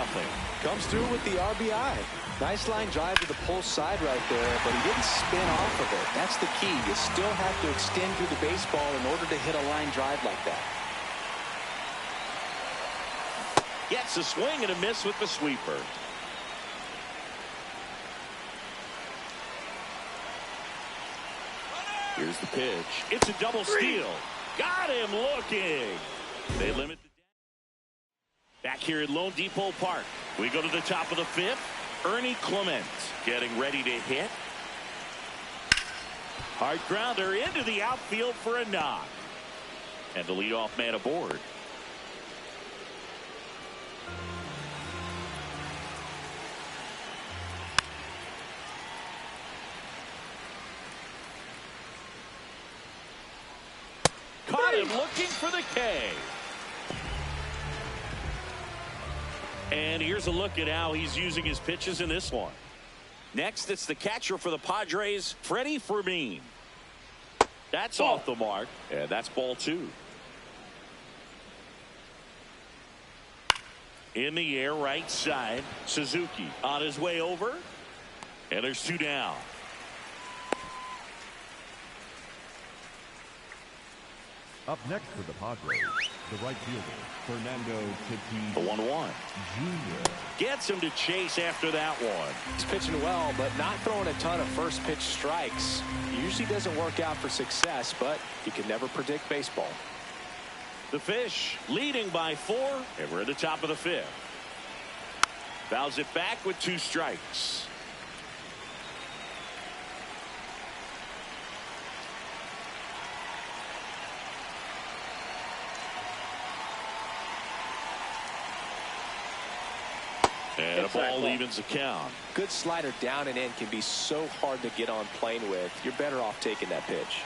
Comes through with the RBI. Nice line drive to the pull side right there, but he didn't spin off of it. That's the key. You still have to extend through the baseball in order to hit a line drive like that. Gets a swing and a miss with the sweeper. Here's the pitch. It's a double steal. Got him looking. They limit the back here at Lone Depot Park. We go to the top of the 5th. Ernie Clement getting ready to hit. Hard grounder into the outfield for a knock. And the leadoff man aboard. Caught him looking for the K. And here's a look at how he's using his pitches in this one. Next, it's the catcher for the Padres, Freddie Fermin. That's off the mark, and that's ball 2. In the air, right side, Suzuki on his way over. And there's 2 down. Up next for the Padres, the right fielder, Fernando The 1-1. Jr. Gets him to chase after that one. He's pitching well, but not throwing a ton of first pitch strikes. Usually doesn't work out for success, but you can never predict baseball. The Fish leading by 4, and we're at the top of the 5th. Fouls it back with 2 strikes. And a ball evens the count. Good slider down and in can be so hard to get on plane with. You're better off taking that pitch.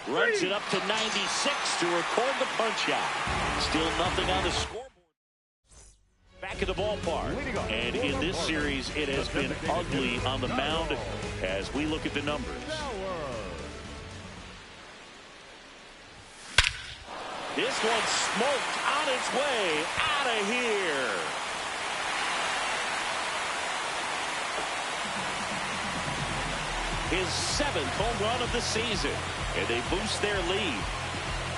Runs it up to 96 to record the punch out. Still nothing on the scoreboard. Back at the ballpark. And in this series, it has been ugly on the mound as we look at the numbers. This one smoked on its way out of here. His 7th home run of the season, and they boost their lead.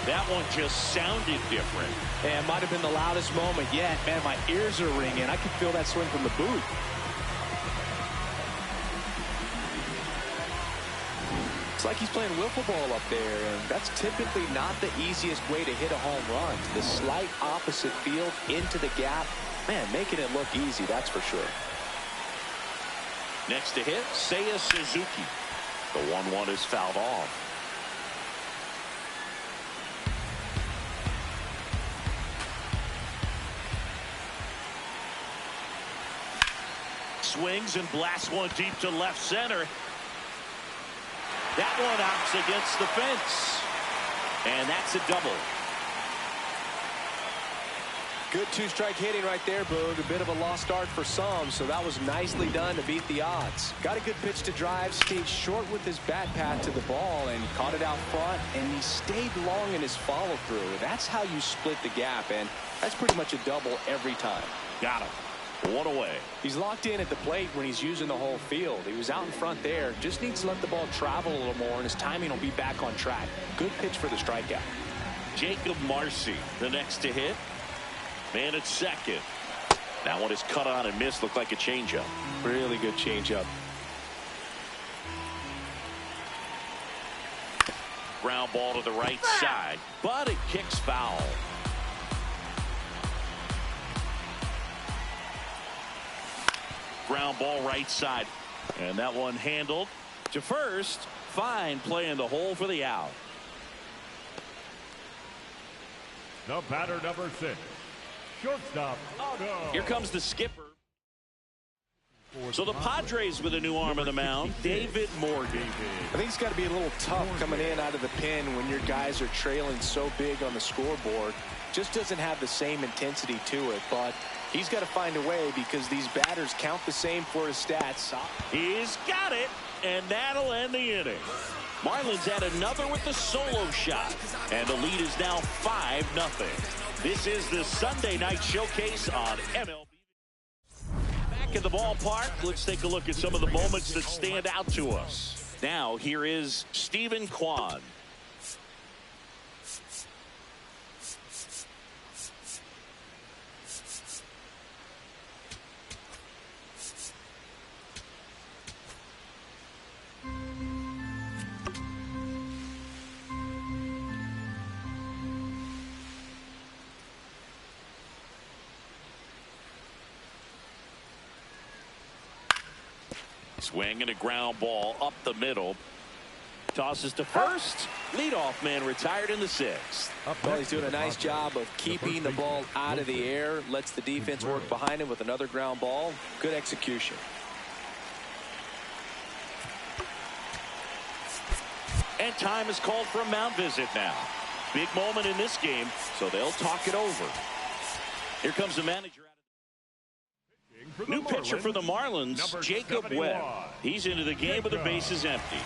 That one just sounded different. Yeah, it might have been the loudest moment yet. Man, my ears are ringing. I can feel that swing from the booth. It's like he's playing wiffle ball up there, and that's typically not the easiest way to hit a home run. The slight opposite field into the gap. Man, making it look easy, that's for sure. Next to hit, Seiya Suzuki. The 1-1 is fouled off. Swings and blasts one deep to left center. That one knocks against the fence. And that's a double. Good 2-strike hitting right there, Boog. A bit of a lost start for some, so that was nicely done to beat the odds. Got a good pitch to drive, stayed short with his bat path to the ball, and caught it out front, and he stayed long in his follow-through. That's how you split the gap, and that's pretty much a double every time. Got him. 1 away. He's locked in at the plate when he's using the whole field. He was out in front there. Just needs to let the ball travel a little more, and his timing will be back on track. Good pitch for the strikeout. Jacob Marcy, the next to hit. Man at second. That one is cut on and missed. Looked like a changeup. Really good changeup. Ground ball to the right side, but it kicks foul. Ground ball right side. And that one handled to first. Fine play in the hole for the out. The batter, number 6. Shortstop, Otto. Here comes the skipper. So the Padres with a new arm on the mound, David Morgan. I think it's got to be a little tough coming in out of the pen when your guys are trailing so big on the scoreboard. Just doesn't have the same intensity to it, but he's got to find a way because these batters count the same for his stats. He's got it, and that'll end the inning. Marlins had another with the solo shot, and the lead is now 5-0. This is the Sunday night showcase on MLB. Back at the ballpark, let's take a look at some of the moments that stand out to us. Now, here is Stephen Kwan. Swing and a ground ball up the middle. Tosses to first. Leadoff man retired in the 6th. Well, he's doing a nice job of keeping the ball out of the air. Lets the defense work behind him with another ground ball. Good execution. And time is called for a mound visit now. Big moment in this game, so they'll talk it over. Here comes the manager. New pitcher for the Marlins, Jacob Webb. He's into the game with the bases empty.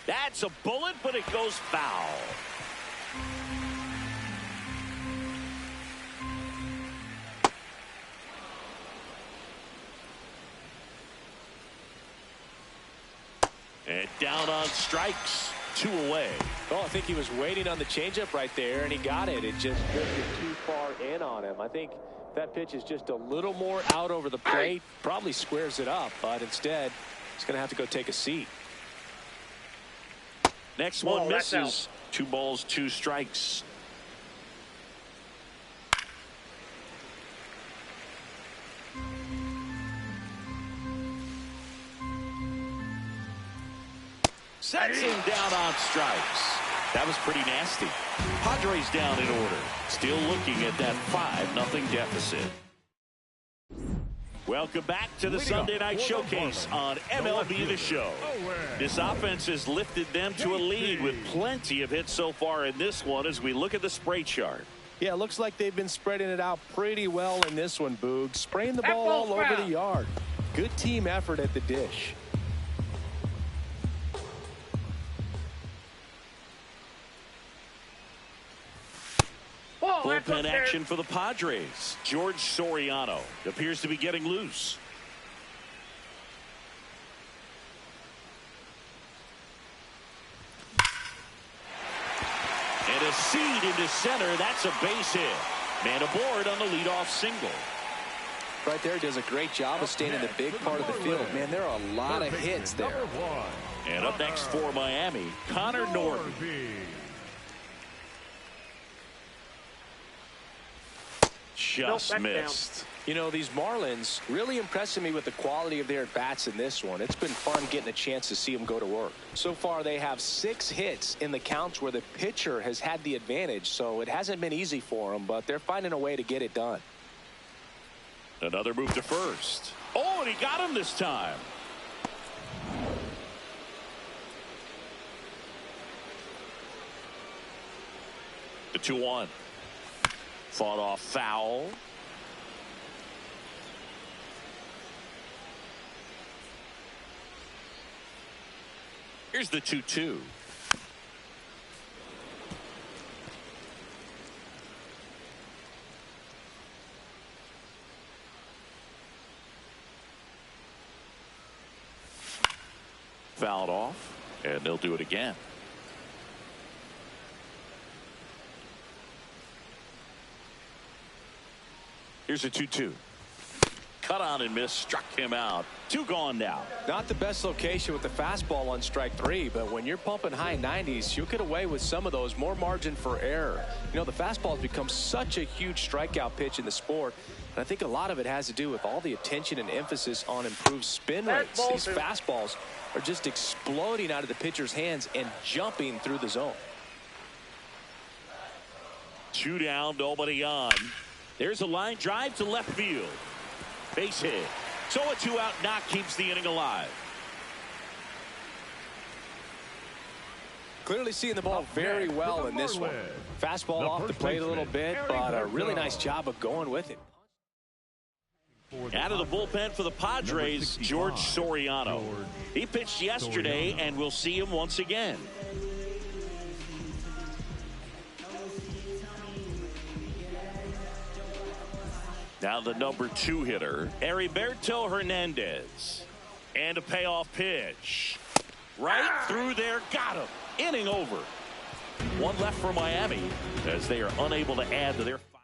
That's a bullet, but it goes foul. And down on strikes. 2 away. Well, I think he was waiting on the changeup right there, and he got it. It just drifted too far in on him. I think that pitch is just a little more out over the plate. Probably squares it up, but instead, he's going to have to go take a seat. Next one misses. 2 balls, 2 strikes. Sets him down on strikes. That was pretty nasty. Padres down in order. Still looking at that 5-0 deficit. Welcome back to the Sunday Night Showcase on MLB The Show. This offense has lifted them to a lead with plenty of hits so far in this one as we look at the spray chart. Yeah, it looks like they've been spreading it out pretty well in this one, Boog. Spraying the ball all over the yard. Good team effort at the dish. Bullpen action for the Padres. George Soriano appears to be getting loose. And a seed into center. That's a base hit. Man aboard on the leadoff single. Right there, does a great job of staying in the big part of the field. Man, there are a lot of hits there. And up next for Miami, Connor Norby. Just missed. You know, these Marlins really impressing me with the quality of their at-bats in this one. It's been fun getting a chance to see them go to work. So far, they have 6 hits in the counts where the pitcher has had the advantage, so it hasn't been easy for them, but they're finding a way to get it done. Another move to first. Oh, and he got him this time. The 2-1. Fought off foul. Here's the 2-2. Fouled off, and they'll do it again. Here's a 2-2. Cut on and miss, struck him out. 2 gone now. Not the best location with the fastball on strike 3, but when you're pumping high 90s, you'll get away with some of those. More margin for error. You know, the fastball has become such a huge strikeout pitch in the sport, and I think a lot of it has to do with all the attention and emphasis on improved spin rates. These fastballs are just exploding out of the pitcher's hands and jumping through the zone. 2 down, nobody on. There's a line drive to left field. Base hit. So a 2-out knock keeps the inning alive. Clearly seeing the ball very well in this one. Fastball off the plate a little bit, but a really nice job of going with it. Out of the bullpen for the Padres, George Soriano. He pitched yesterday, and we'll see him once again. Now the number 2 hitter, Heriberto Hernandez. And a payoff pitch. Right through there, got him. Inning over. 1 left for Miami as they are unable to add to their 5.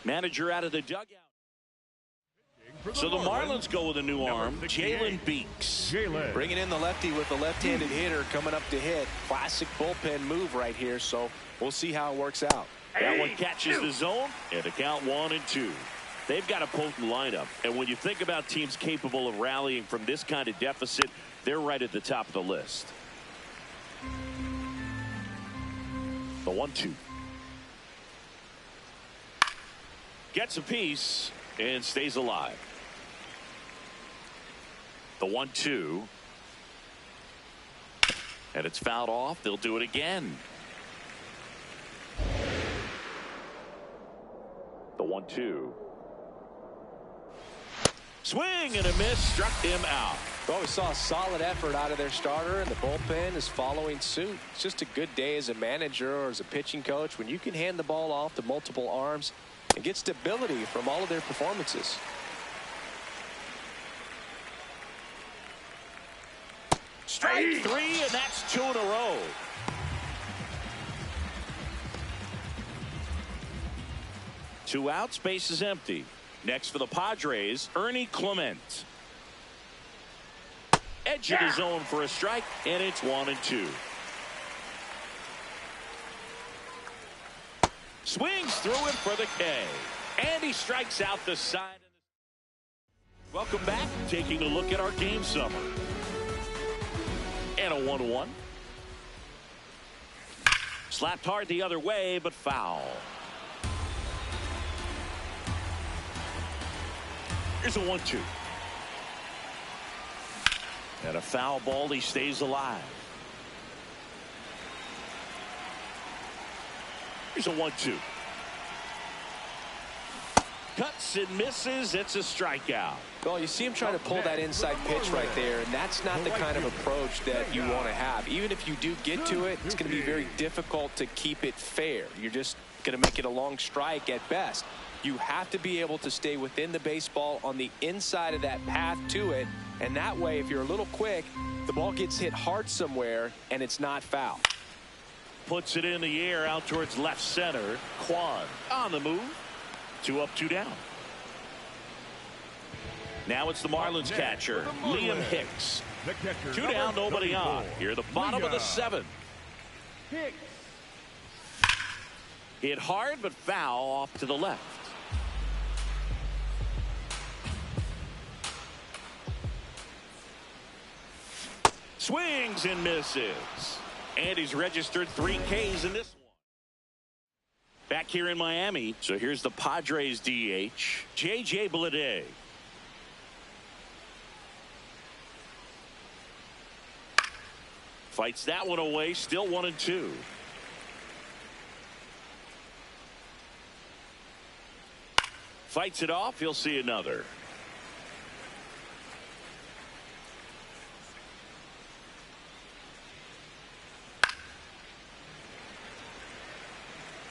Manager out of the dugout. So the Marlins go with a new arm, Jalen Beeks. Bringing in the lefty with the left-handed hitter coming up to hit. Classic bullpen move right here, so we'll see how it works out. That one catches the zone, and the count 1-2. They've got a potent lineup, and when you think about teams capable of rallying from this kind of deficit, they're right at the top of the list. The 1-2. Gets a piece and stays alive. The 1-2. And it's fouled off. They'll do it again. The 1-2. Swing and a miss, struck him out. Well, we saw a solid effort out of their starter, and the bullpen is following suit. It's just a good day as a manager or as a pitching coach when you can hand the ball off to multiple arms and get stability from all of their performances. Strike three, and that's 2 in a row. Two outs, base is empty. Next for the Padres, Ernie Clement. Edge of the zone for a strike, and it's 1-2. Swings through it for the K. And he strikes out the side. Welcome back. Taking a look at our game summary. And a 1-1. Slapped hard the other way, but foul. Here's a 1-2. And a foul ball. He stays alive. Here's a 1-2. Cuts and misses. It's a strikeout. Well, you see him trying to pull that inside pitch right there, and that's not the kind of approach that you want to have. Even if you do get to it, it's going to be very difficult to keep it fair. You're just going to make it a long strike at best. You have to be able to stay within the baseball on the inside of that path to it, and that way, if you're a little quick, the ball gets hit hard somewhere, and it's not foul. Puts it in the air out towards left center. Quan on the move. 2 up, 2 down. Now it's the Marlins catcher, Liam Hicks. 2 down, nobody on. Here, the bottom of the 7th. Hit hard, but foul off to the left. Swings and misses. And he's registered 3 Ks in this one. Back here in Miami. So here's the Padres DH, J.J. Bleday. Fights that one away. Still 1-2. Fights it off. He'll see another.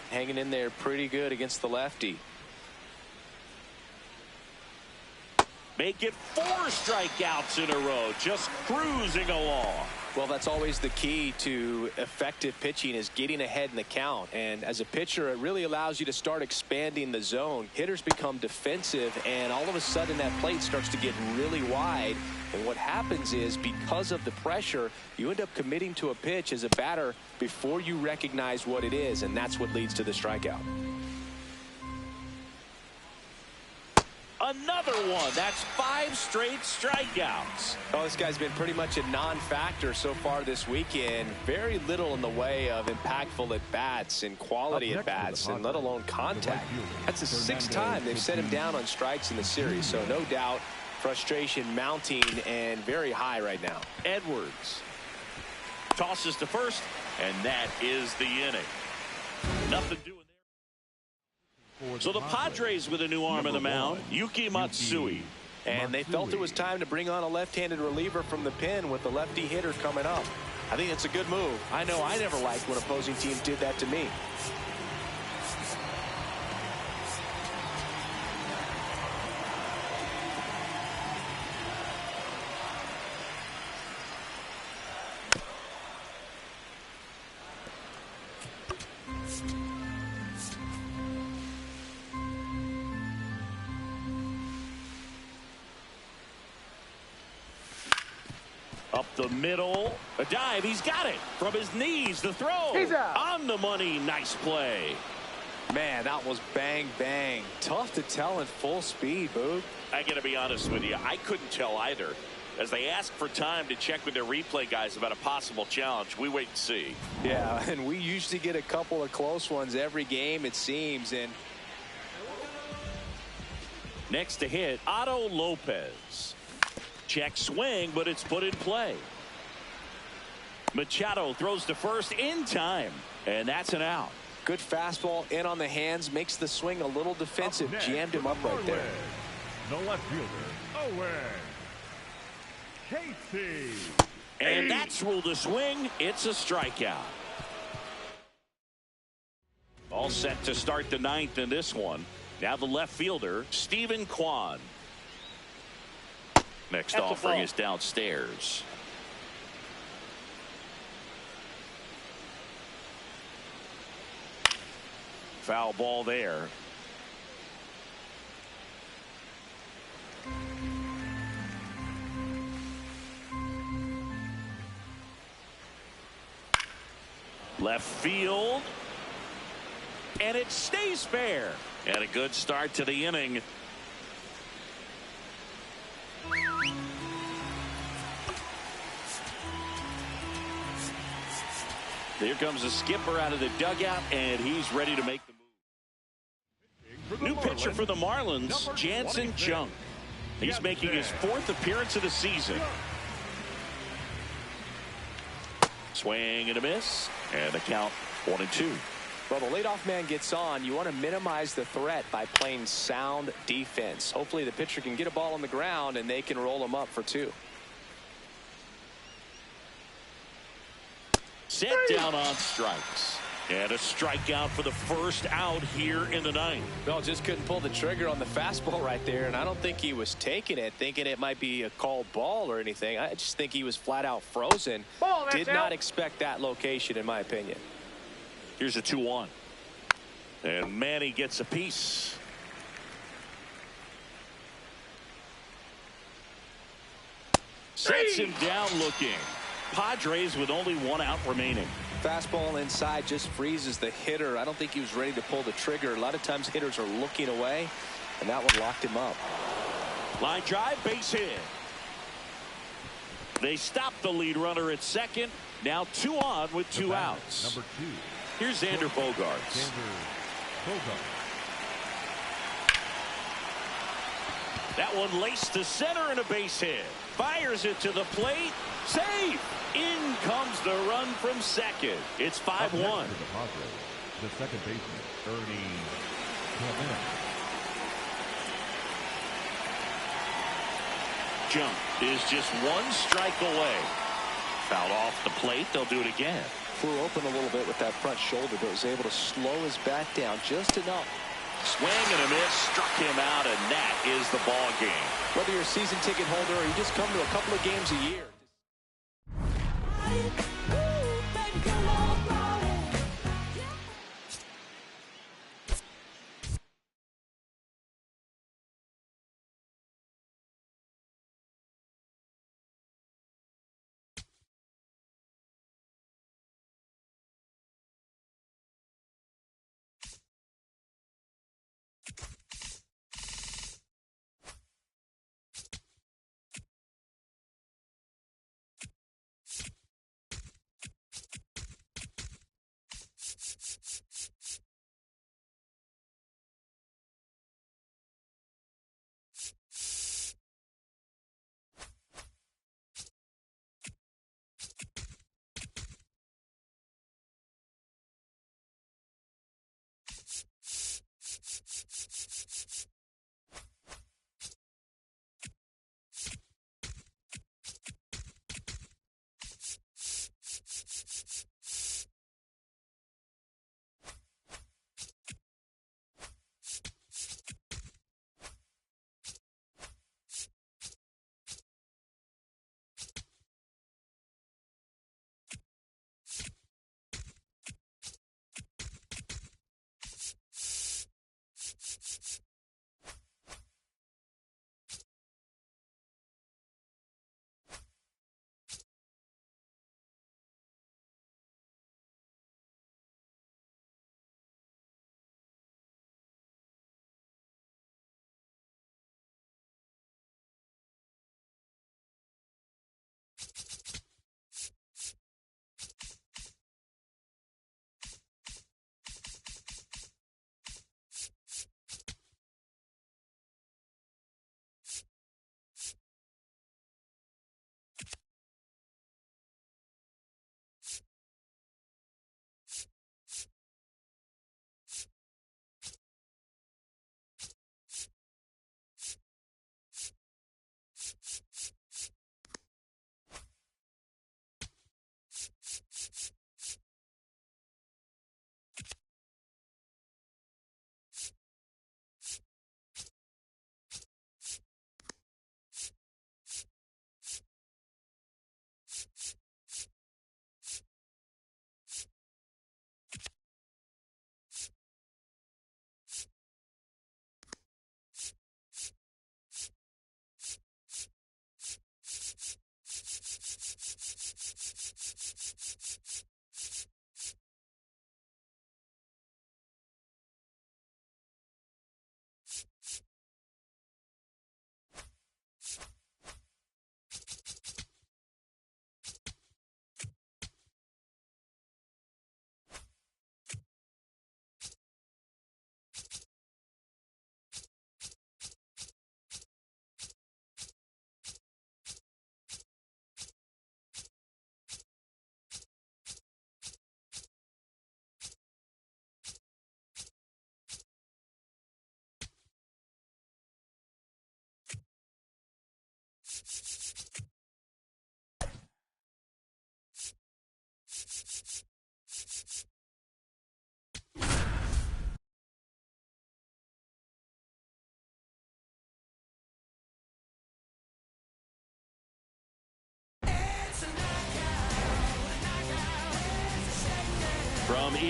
Hanging in there pretty good against the lefty. Make it 4 strikeouts in a row. Just cruising along. Well, that's always the key to effective pitching, is getting ahead in the count. And as a pitcher, it really allows you to start expanding the zone. Hitters become defensive, and all of a sudden that plate starts to get really wide. And what happens is, because of the pressure, you end up committing to a pitch as a batter before you recognize what it is, and that's what leads to the strikeout. Another one. That's 5 straight strikeouts. Oh, this guy's been pretty much a non-factor so far this weekend. Very little in the way of impactful at-bats and quality at-bats, and let alone contact. That's the 6th time they've set him down on strikes in the series, so no doubt frustration mounting and very high right now. Edwards tosses to first, and that is the inning. Nothing doing there. So the Padres with a new arm in the mound, Yuki Matsui. And they felt it was time to bring on a left-handed reliever from the pen with the lefty hitter coming up. I think it's a good move. I know I never liked when opposing teams did that to me. Up the middle, a dive, he's got it from his knees. The throw on the money. Nice play. Man, that was bang bang. Tough to tell in full speed, Boog. I gotta be honest with you, I couldn't tell either. As they ask for time to check with their replay guys about a possible challenge, we wait and see. Yeah, and we usually get a couple of close ones every game, it seems. And next to hit, Otto Lopez. Check swing, but it's put in play. Machado throws to first in time, and that's an out. Good fastball in on the hands, makes the swing a little defensive. Jammed him up right there. The left fielder, Owen. Casey. And that's ruled a swing. It's a strikeout. All set to start the ninth in this one. Now the left fielder, Stephen Kwan. Next That's a offering ball. is downstairs. Foul ball there. Left field. And it stays fair. And a good start to the inning. Here comes the skipper out of the dugout, and he's ready to make the move. New pitcher for the Marlins, Jansen Junk. He's making his 4th appearance of the season. Swing and a miss, and the count 1-2. Well, the leadoff man gets on. You want to minimize the threat by playing sound defense. Hopefully the pitcher can get a ball on the ground and they can roll him up for 2. Set down on strikes. And a strikeout for the first out here in the ninth. Bell just couldn't pull the trigger on the fastball right there, and I don't think he was taking it thinking it might be a called ball or anything. I just think he was flat out frozen. Ball, that's Did not out. expect that location, in my opinion. Here's a 2-1. And Manny gets a piece. Sets him down looking. Padres with only 1 out remaining. Fastball inside just freezes the hitter. I don't think he was ready to pull the trigger. A lot of times hitters are looking away, and that one locked him up. Line drive, base hit. They stop the lead runner at second. Now 2 on with 2 outs. Number 2. Here's Xander Bogaerts. Xander Bogaerts. That one laced to center and a base hit. Fires it to the plate. Safe. In comes the run from second. It's 5-1. Up next for the Padres, the second baseman, Ernie Clement. Jump is just 1 strike away. Foul off the plate. They'll do it again. Flew open a little bit with that front shoulder, but was able to slow his bat down just enough. Swing and a miss, struck him out, and that is the ball game. Whether you're a season ticket holder or you just come to a couple of games a year.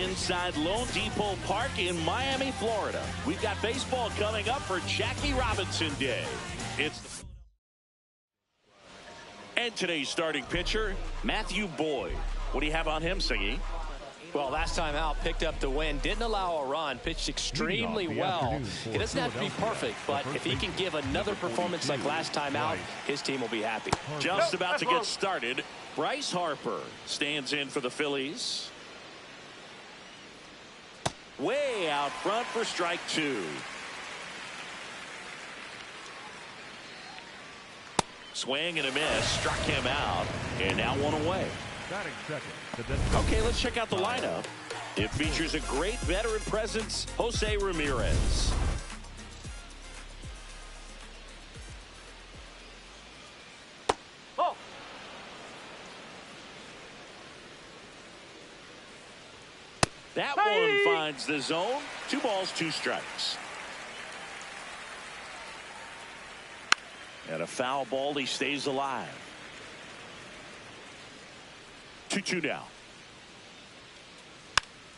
inside Lone Depot Park in Miami, Florida. We've got baseball coming up for Jackie Robinson Day. And today's starting pitcher, Matthew Boyd. What do you have on him, Siggy? Well, last time out, picked up the win, didn't allow a run, pitched extremely well. He doesn't have to be perfect, but if he can give another performance like last time out, his team will be happy. Just about to get started. Bryce Harper stands in for the Phillies. Way out front for strike 2. Swing and a miss, struck him out, and now 1 away. Okay, let's check out the lineup. It features a great veteran presence, Jose Ramirez. Oh. That one finds the zone. 2 balls, 2 strikes. And a foul ball, he stays alive. 2-2 now.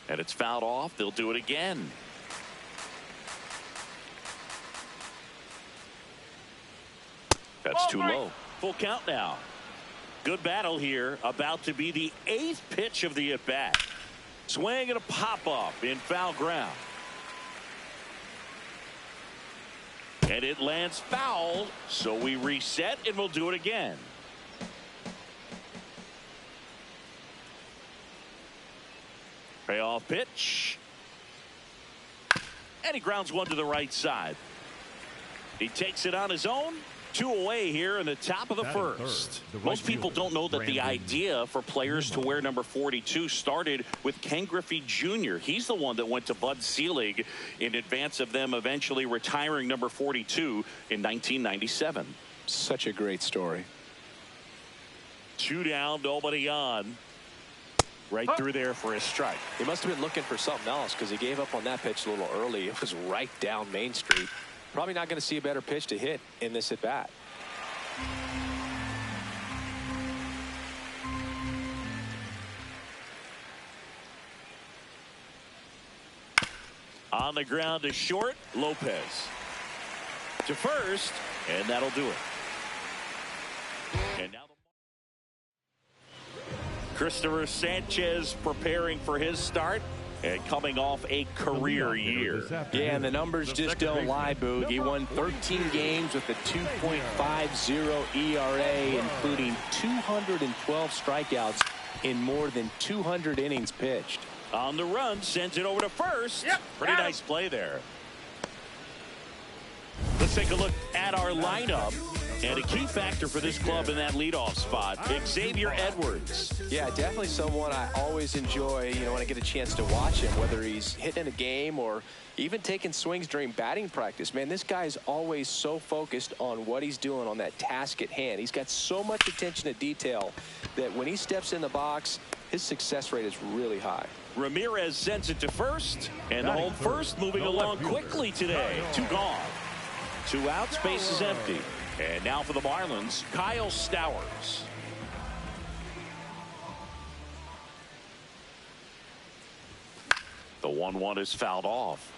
And it's fouled off. They'll do it again. That's too low. Full count now. Good battle here. About to be the 8th pitch of the at-bat. Swing and a pop-up in foul ground. And it lands foul, so we reset and we'll do it again. Payoff pitch. And he grounds one to the right side. He takes it on his own. 2 away here in the top of the first. Most people don't know that the idea for players to wear number 42 started with Ken Griffey Jr. He's the one that went to Bud Selig in advance of them eventually retiring number 42 in 1997. Such a great story. 2 down, nobody on. Right through there for a strike. He must have been looking for something else because he gave up on that pitch a little early. It was right down Main Street. Probably not going to see a better pitch to hit in this at bat. On the ground to short, Lopez. To first, and that'll do it. And now Christopher Sanchez preparing for his start and coming off a career year. Yeah, and the numbers just don't lie, Boog. He won 13 games with a 2.50 ERA, including 212 strikeouts in more than 200 innings pitched. On the run, sends it over to first. Pretty nice play there. Let's take a look at our lineup. And a key factor for this club in that leadoff spot, Xavier Edwards. Yeah, definitely someone I always enjoy, when I get a chance to watch him, whether he's hitting a game or even taking swings during batting practice. Man, this guy is always so focused on what he's doing on that task at hand. He's got so much attention to detail that when he steps in the box, his success rate is really high. Ramirez sends it to first, and the home first moving along quickly today. 2 gone. 2 out, space is empty. And now for the Marlins, Kyle Stowers. The 1-1 is fouled off.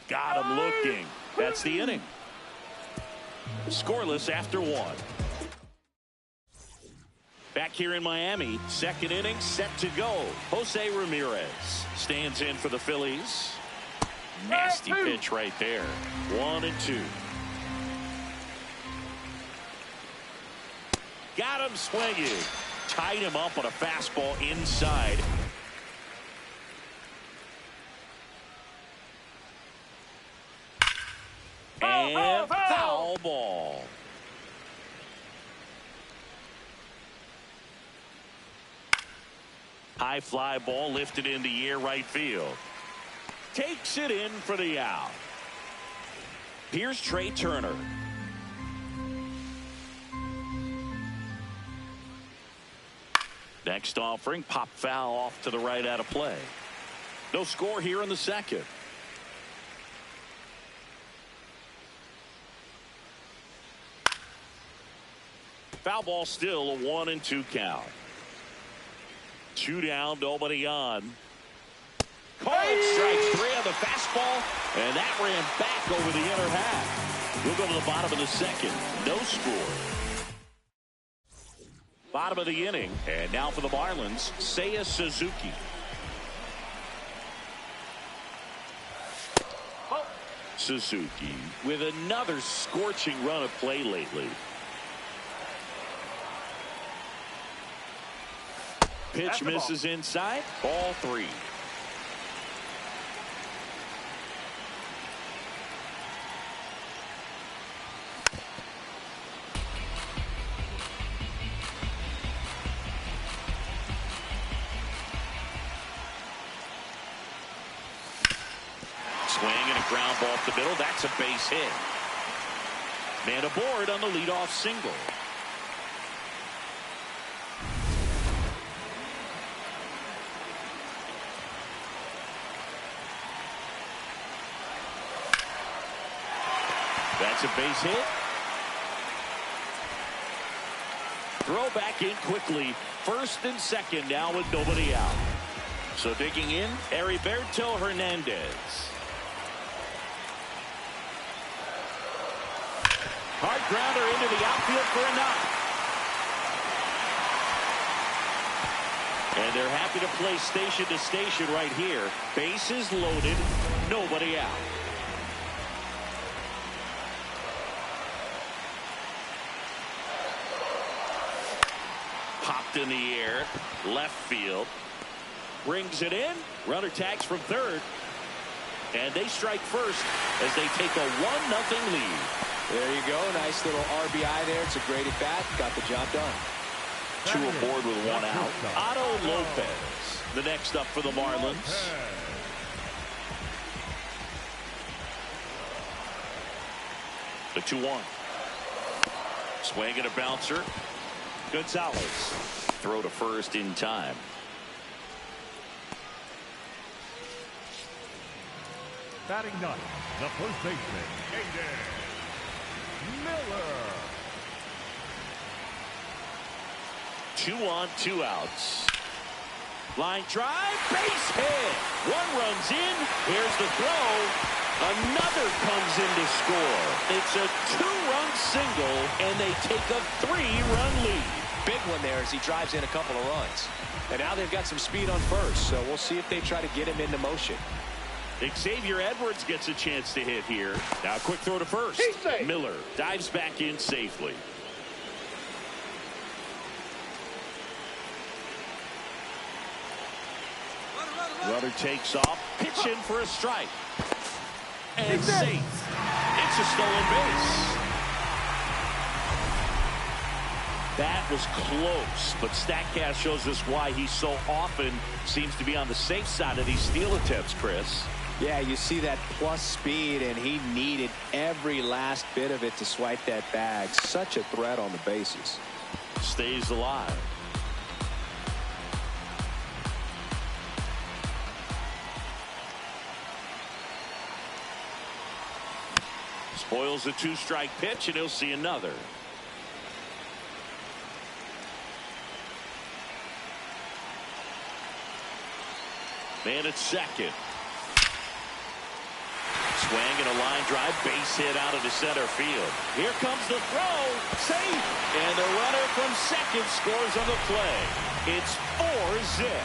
Got him looking. That's the inning. Scoreless after 1. Back here in Miami, 2nd inning set to go. Jose Ramirez stands in for the Phillies. Nasty pitch right there. 1-2. Got him swinging. Tied him up on a fastball inside. And foul ball. High fly ball lifted in the air right field. Takes it in for the out. Here's Trey Turner. Next offering, pop foul off to the right out of play. No score here in the 2nd. Foul ball, still a 1-2 count. 2 down, nobody on. Called strike 3 on the fastball, and that ran back over the inner half. We'll go to the bottom of the second. No score. Bottom of the inning, and now for the Marlins, Seiya Suzuki. Suzuki with another scorching run of play lately. Pitch misses inside. Ball 3. Swing and a ground ball up the middle. That's a base hit. Man aboard on the leadoff single. That's a base hit. Throw back in quickly. First and second now with nobody out. So digging in, Heriberto Hernandez. Hard grounder into the outfield for a knock. And they're happy to play station to station right here. Bases loaded, nobody out. Popped in the air, left field. Brings it in. Runner tags from third. And they strike first as they take a 1-0 lead. There you go. Nice little RBI there. It's a great at bat. Got the job done. 2 aboard with 1 out. Otto Lopez, the next up for the Marlins. The 2-1. Swing and a bouncer. Gonzalez. Throw to first in time. Batting ninth, the first baseman, Aiden Miller. 2 on, 2 outs. Line drive, base hit. 1 runs in. Here's the throw. Another comes in to score. It's a 2-run single, and they take a 3-run lead. Big one there as he drives in a couple of runs. And now they've got some speed on first, so we'll see if they try to get him into motion. Xavier Edwards gets a chance to hit here. Now a quick throw to first. Miller dives back in safely. Runner takes off. Pitch in for a strike. And safe. It's a stolen base. That was close, but StatCast shows us why he so often seems to be on the safe side of these steal attempts, Chris. Yeah, you see that plus speed, and he needed every last bit of it to swipe that bag. Such a threat on the bases. Stays alive. Spoils a 2-strike pitch, and he'll see another. Man at second. Swing and a line drive, base hit out of the center field. Here comes the throw, safe, and the runner from second scores on the play. It's 4-zip.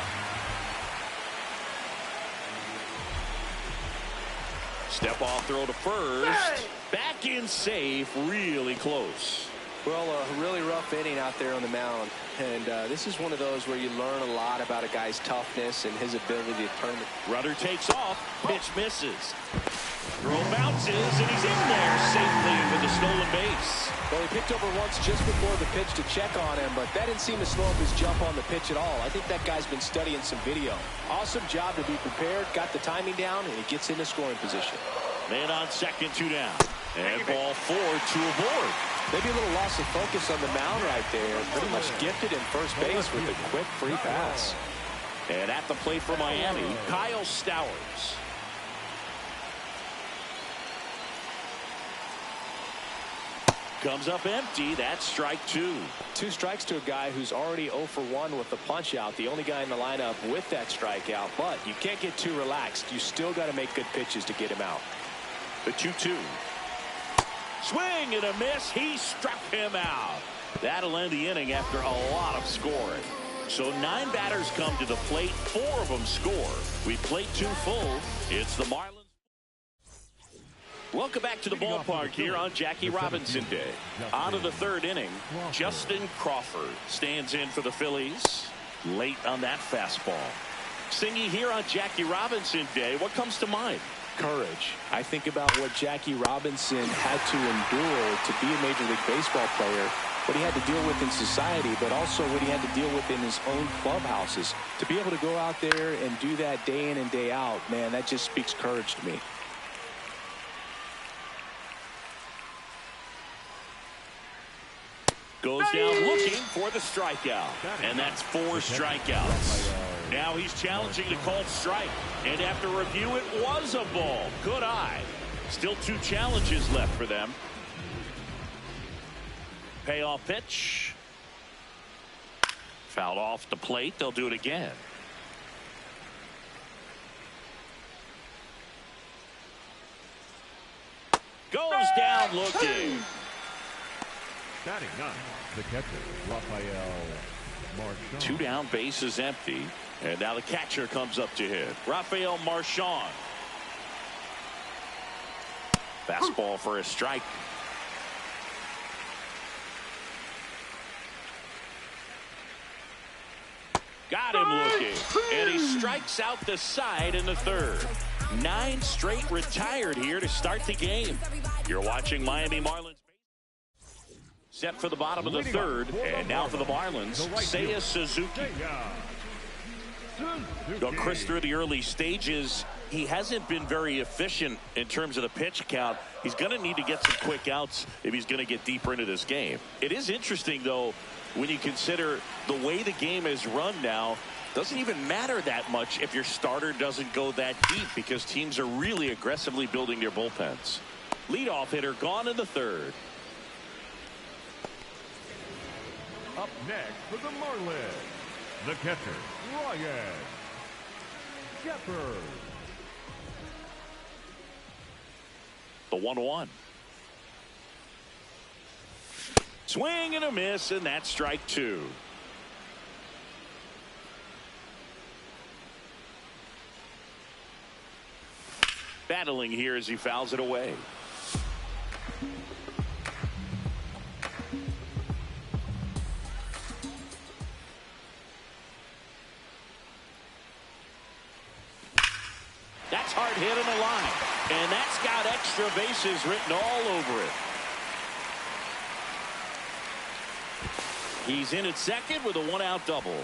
Step off throw to first. Back in safe, really close. Well, a really rough inning out there on the mound. And this is one of those where you learn a lot about a guy's toughness and his ability to turn it. Runner takes off. Pitch misses. Throw bounces, and he's in there safely with the stolen base. Well, he picked over once just before the pitch to check on him, but that didn't seem to slow up his jump on the pitch at all. I think that guy's been studying some video. Awesome job to be prepared, got the timing down, and he gets into scoring position. Man on second, 2 down. And ball 4, 2 aboard. Maybe a little loss of focus on the mound right there. Pretty much gifted in first base with a quick free pass. And at the plate for Miami, Kyle Stowers. comes up empty. That's strike two. 2 strikes to a guy who's already 0 for 1 with the punch out. The only guy in the lineup with that strikeout. But you can't get too relaxed. You still got to make good pitches to get him out. The 2-2. Swing and a miss. He struck him out. That'll end the inning after a lot of scoring. So 9 batters come to the plate. 4 of them score. We played 2 full. It's the Marlins. Welcome back to the ballpark here on Jackie Robinson Day. On to the 3rd inning. Justin Crawford stands in for the Phillies. Late on that fastball. Singy here on Jackie Robinson Day. What comes to mind? Courage. I think about what Jackie Robinson had to endure to be a Major League Baseball player, what he had to deal with in society, but also what he had to deal with in his own clubhouses. To be able to go out there and do that day in and day out, man, that just speaks courage to me. Goes down looking for the strikeout. And that's 4 strikeouts. Now he's challenging the called strike. And after review, it was a ball. Good eye. Still 2 challenges left for them. Payoff pitch. Fouled off the plate. They'll do it again. Goes down looking. Batting 9, the catcher, Rafael Marchand. 2 down, bases empty. And now the catcher comes up to hit. Rafael Marchand. Fastball for a strike. Got him looking. And he strikes out the side in the 3rd. 9 straight retired here to start the game. You're watching Miami Marlins. Set for the bottom of the 3rd, and now for the Marlins, Seiya Suzuki. Chris, through the early stages, he hasn't been very efficient in terms of the pitch count. He's going to need to get some quick outs if he's going to get deeper into this game. It is interesting, though, when you consider the way the game is run now. Doesn't even matter that much if your starter doesn't go that deep, because teams are really aggressively building their bullpens. Leadoff hitter gone in the 3rd. Up next for the Marlins, the catcher, Ryan Shepherd. The 1-1. Swing and a miss, and that's strike 2. Battling here as he fouls it away. That's hard hit on the line. And that's got extra bases written all over it. He's in at second with a 1-out double.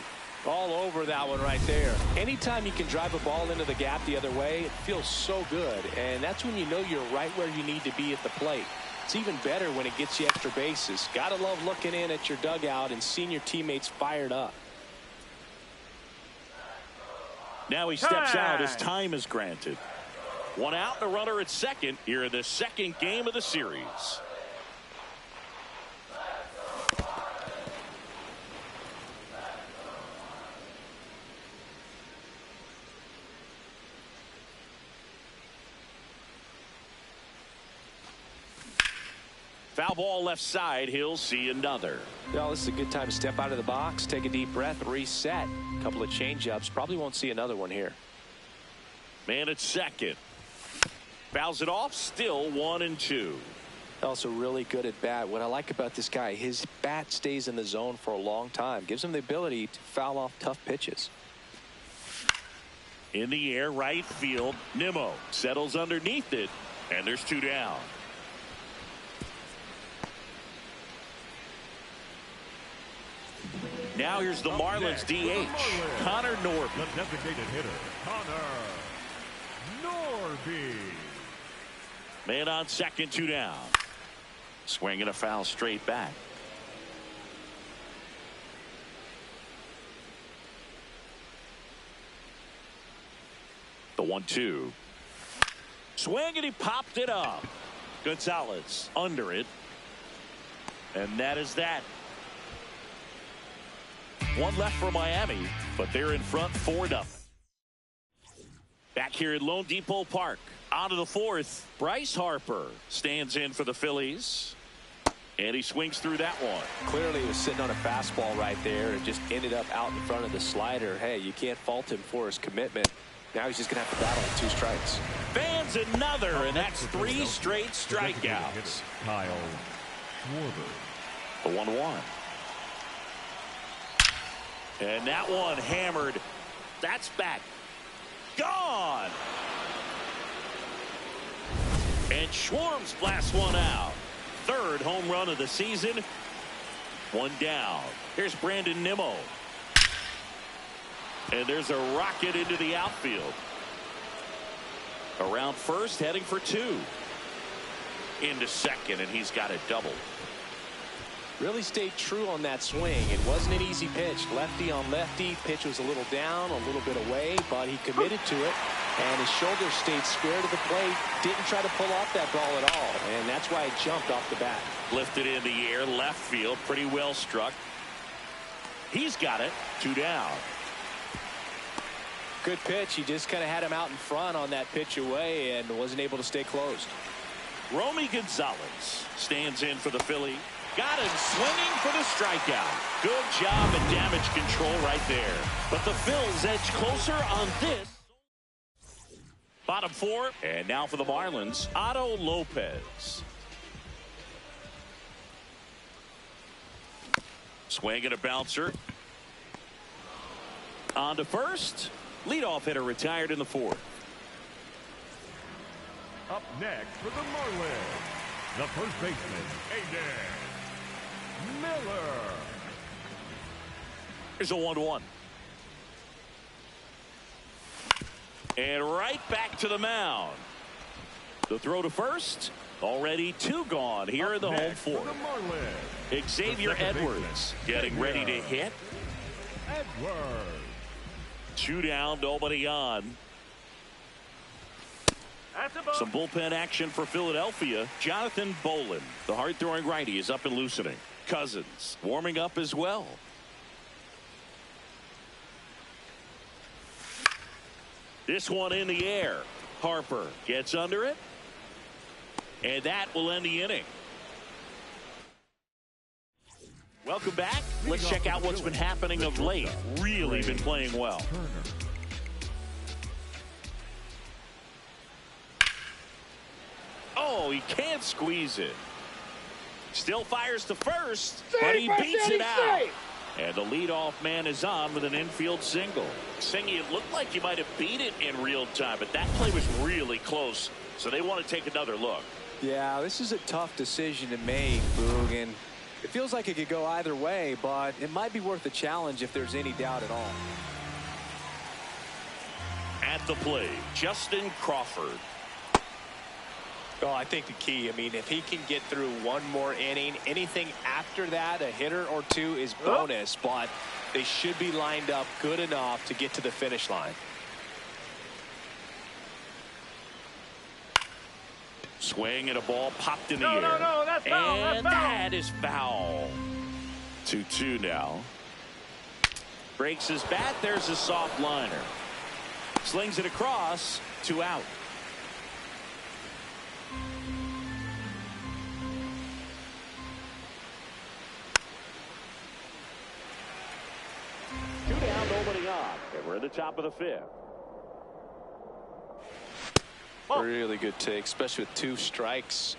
All over that one right there. Anytime you can drive a ball into the gap the other way, it feels so good. And that's when you know you're right where you need to be at the plate. It's even better when it gets you extra bases. Gotta love looking in at your dugout and seeing your teammates fired up. Now he steps out as time is granted. 1 out, and a runner at second here in the 2nd game of the series. Foul ball left side. He'll see another. Well, this is a good time to step out of the box, take a deep breath, reset. A couple of change-ups. Probably won't see another one here. Man at second. Fouls it off. Still 1-2. Also really good at bat. What I like about this guy, his bat stays in the zone for a long time. Gives him the ability to foul off tough pitches. In the air, right field. Nimmo settles underneath it, and there's 2 down. Now here's the Marlins DH, Connor Norby. The designated hitter, Connor Norby. Man on second, 2 down. Swing and a foul straight back. The 1-2. Swing and he popped it up. Gonzalez under it. And that is that. One left for Miami, but they're in front 4-0. Back here at Lone Depot Park. On to the fourth. Bryce Harper stands in for the Phillies. And he swings through that one. Clearly he was sitting on a fastball right there and just ended up out in front of the slider. Hey, you can't fault him for his commitment. Now he's just going to have to battle with 2 strikes. Fans another, and that's 3 straight strikeouts. Kyle Schwarber. The 1-1. And that one hammered. That's back. Gone. And Schwarber blasts one out. 3rd home run of the season. 1 down. Here's Brandon Nimmo. And there's a rocket into the outfield. Around first, heading for 2. Into second, and he's got a double. Really stayed true on that swing. It wasn't an easy pitch. Lefty on lefty. Pitch was a little down, a little bit away, but he committed to it. And his shoulder stayed square to the plate. Didn't try to pull off that ball at all. And that's why it jumped off the bat. Lifted in the air, left field, pretty well struck. He's got it. 2 down. Good pitch. He just kind of had him out in front on that pitch away and wasn't able to stay closed. Romy Gonzalez stands in for the Philly. Got him swinging for the strikeout. Good job and damage control right there. But the Phils edge closer on this. Bottom 4. And now for the Marlins, Otto Lopez. Swing and a bouncer. On to first. Leadoff hitter retired in the 4th. Up next for the Marlins, the first baseman, Aiden Miller. Here's a 1-1. And right back to the mound. The throw to first. Already 2 gone here in the home 4th. Xavier Edwards getting ready to hit. Edwards. 2 down, nobody on. Some bullpen action for Philadelphia. Jonathan Bolin, the hard-throwing righty, is up and loosening. Cousins warming up as well. This one in the air. Harper gets under it. And that will end the inning. Welcome back. Let's check out what's been happening of late. Really been playing well. Oh, he can't squeeze it. Still fires to first, but he beats it out. And the leadoff man is on with an infield single. Singy, it looked like he might have beat it in real time, but that play was really close. So they want to take another look. Yeah, this is a tough decision to make, Boog, and it feels like it could go either way, but it might be worth a challenge if there's any doubt at all. At the plate, Justin Crawford. Oh, I think the key, I mean, if he can get through 1 more inning, anything after that, a hitter or 2 is bonus, but they should be lined up good enough to get to the finish line. Swing and a ball popped in the air. No, that's foul. And that's foul. that is foul. 2-2 now. Breaks his bat. There's a soft liner. Slings it across. 2 out. Two down, nobody on. And we're in the top of the 5th. Really good take, especially with 2 strikes.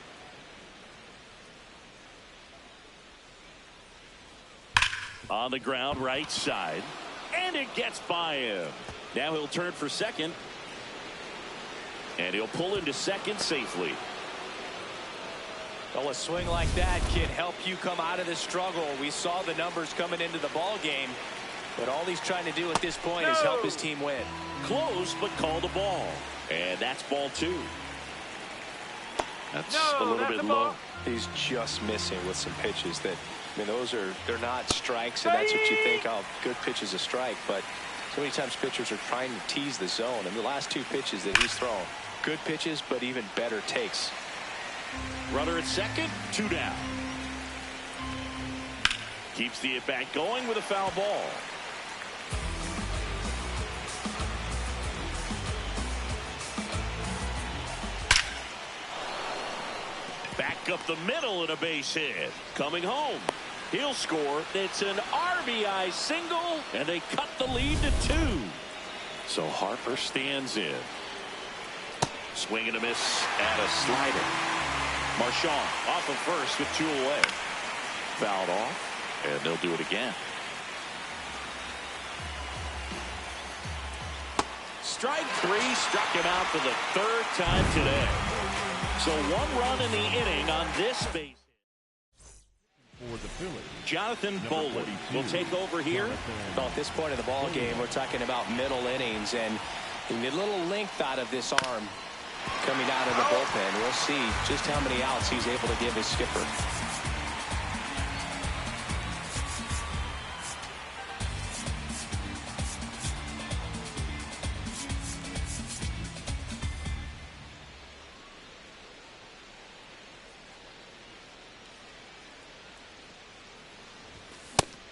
On the ground, right side. And it gets by him. Now he'll turn for second. And he'll pull into second safely. Well, a swing like that can help you come out of the struggle. We saw the numbers coming into the ball game. But all he's trying to do at this point is help his team win. Close, but call the ball. And that's ball 2. That's a little bit low. He's just missing with some pitches that, I mean, they're not strikes, and that's what you think, oh, good pitch is a strike. But so many times pitchers are trying to tease the zone. And the last 2 pitches that he's thrown, good pitches, but even better takes. Runner at second, 2 down. Keeps the at-bat going with a foul ball. Back up the middle and a base hit. Coming home. He'll score. It's an RBI single, and they cut the lead to 2. So Harper stands in. Swing and a miss and a slider. Marchand off of first with 2 away. Fouled off, and they'll do it again. Strike 3, struck him out for the 3rd time today. So 1 run in the inning on this base. For the Phillies, Jonathan Bolin will take over here. Well, at this point of the ball game, we're talking about middle innings, and a little length out of this arm coming out of the bullpen. We'll see just how many outs he's able to give his skipper.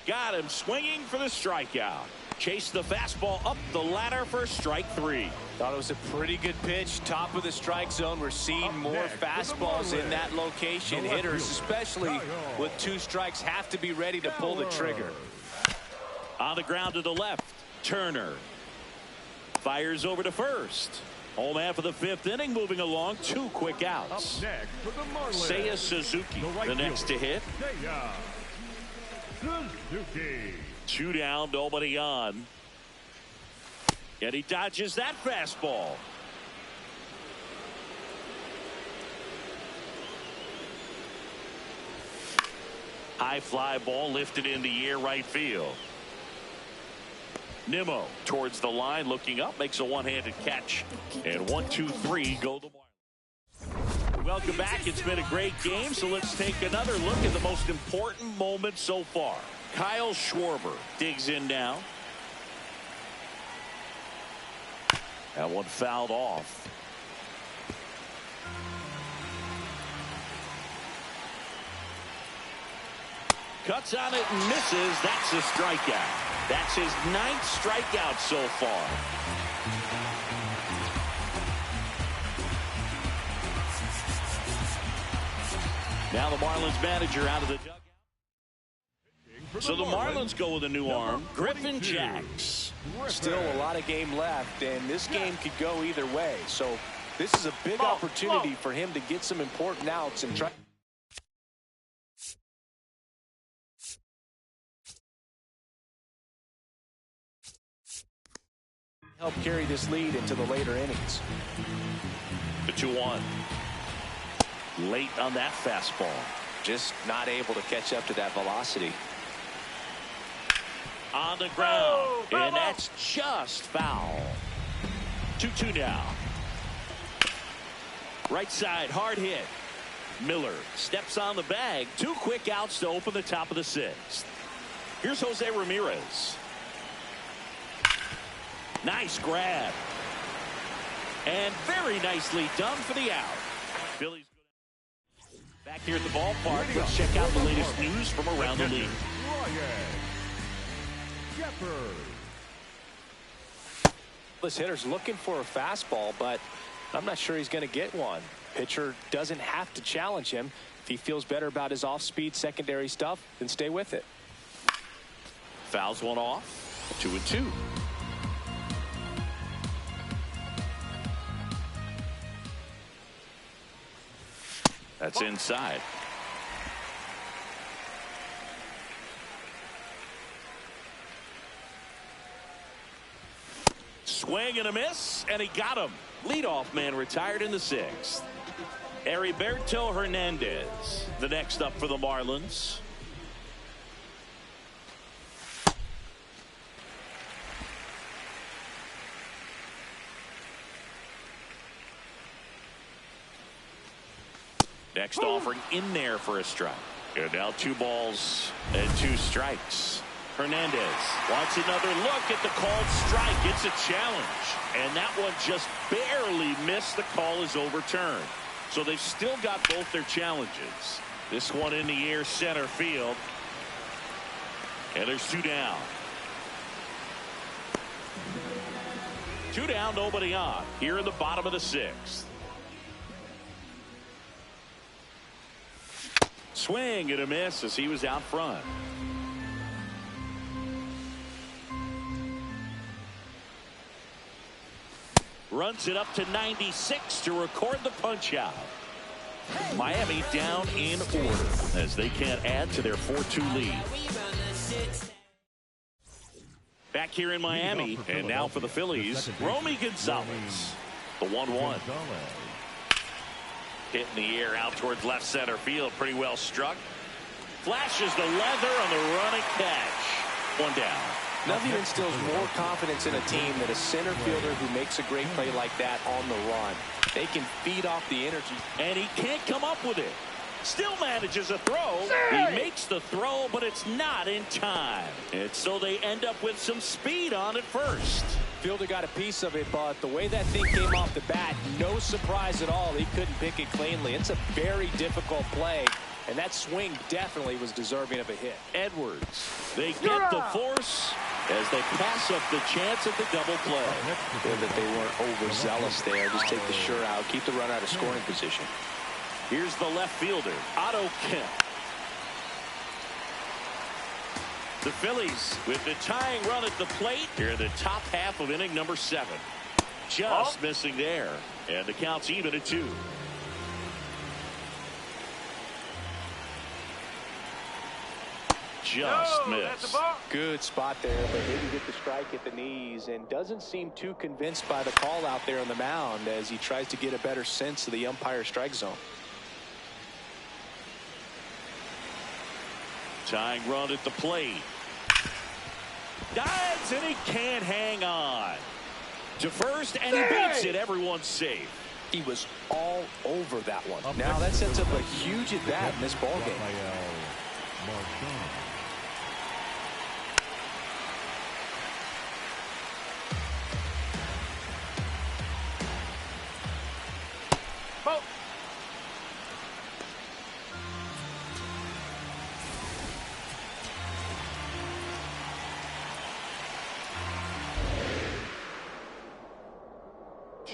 Got him swinging for the strikeout. Chased the fastball up the ladder for strike 3. Thought it was a pretty good pitch. Top of the strike zone. We're seeing more fastballs in that location. Hitters, especially with 2 strikes, have to be ready to pull the trigger. On the ground to the left. Turner fires over to first. Home half of the 5th inning, moving along. 2 quick outs. up next for the Marlins, Seiya Suzuki, the next to hit. Seiya Suzuki. 2 down, nobody on. And he dodges that fastball. High fly ball lifted in the air, right field. Nimmo towards the line, looking up, makes a one-handed catch. And 1, 2, 3 go the Marlins. Welcome back. It's been a great game, so let's take another look at the most important moment so far. Kyle Schwarber digs in now. That one fouled off. Cuts on it and misses. That's a strikeout. That's his 9th strikeout so far. Now the Marlins manager out of the dugout. So the Marlins go with a new arm. Griffin Jacks. Still a lot of game left, and this game could go either way. So this is a big opportunity for him to get some important outs and try. Help carry this lead into the later innings. The 2-1. Late on that fastball. Just not able to catch up to that velocity. On the ground, and that's just foul. 2-2 now. Right side, hard hit. Miller steps on the bag. 2 quick outs to open the top of the 6th. Here's Jose Ramirez. Nice grab. And very nicely done for the out. Phillies back here at the ballpark. Let's check out the latest news from around the league. This hitter's looking for a fastball, but I'm not sure he's going to get one. Pitcher doesn't have to challenge him. If he feels better about his off-speed secondary stuff, then stay with it. Fouls one off. 2-2. That's inside. Swing and a miss, and he got him. Leadoff man retired in the 6th. Heriberto Hernandez, the next up for the Marlins. Next offering in there for a strike. And now 2 balls and 2 strikes. Hernandez wants another look at the called strike. It's a challenge. And that one just barely missed. The call is overturned. So they've still got both their challenges. This one in the air, center field. And there's 2 down. 2 down, nobody on. Here in the bottom of the 6th. Swing and a miss as he was out front. Runs it up to 96 to record the punch out. Miami down in order as they can't add to their 4-2 lead. Back here in Miami, and now for the Phillies, Romy Gonzalez. The 1-1. Hit in the air out towards left center field. Pretty well struck. Flashes the leather on the running catch. 1 down. Nothing instills more confidence in a team than a center fielder who makes a great play like that on the run. They can feed off the energy. And he can't come up with it. Still manages a throw. He makes the throw, but it's not in time. And so they end up with some speed on it first. Fielder got a piece of it, but the way that thing came off the bat, no surprise at all. He couldn't pick it cleanly. It's a very difficult play, and that swing definitely was deserving of a hit. Edwards. They get the force as they pass up the chance at the double play. Good that they weren't overzealous there. Just take the sure out. Keep the run out of scoring position. Here's the left fielder, Otto Kemp. The Phillies with the tying run at the plate here in the top half of inning number 7. Just missing there. And the count's even at 2. Just missed. Good spot there, but didn't get the strike at the knees and doesn't seem too convinced by the call out there on the mound as he tries to get a better sense of the umpire strike zone. Tying run at the plate. Dives and he can't hang on. To first and he beats it. Everyone's safe. He was all over that one. Now that sets up a huge at bat in this ballgame.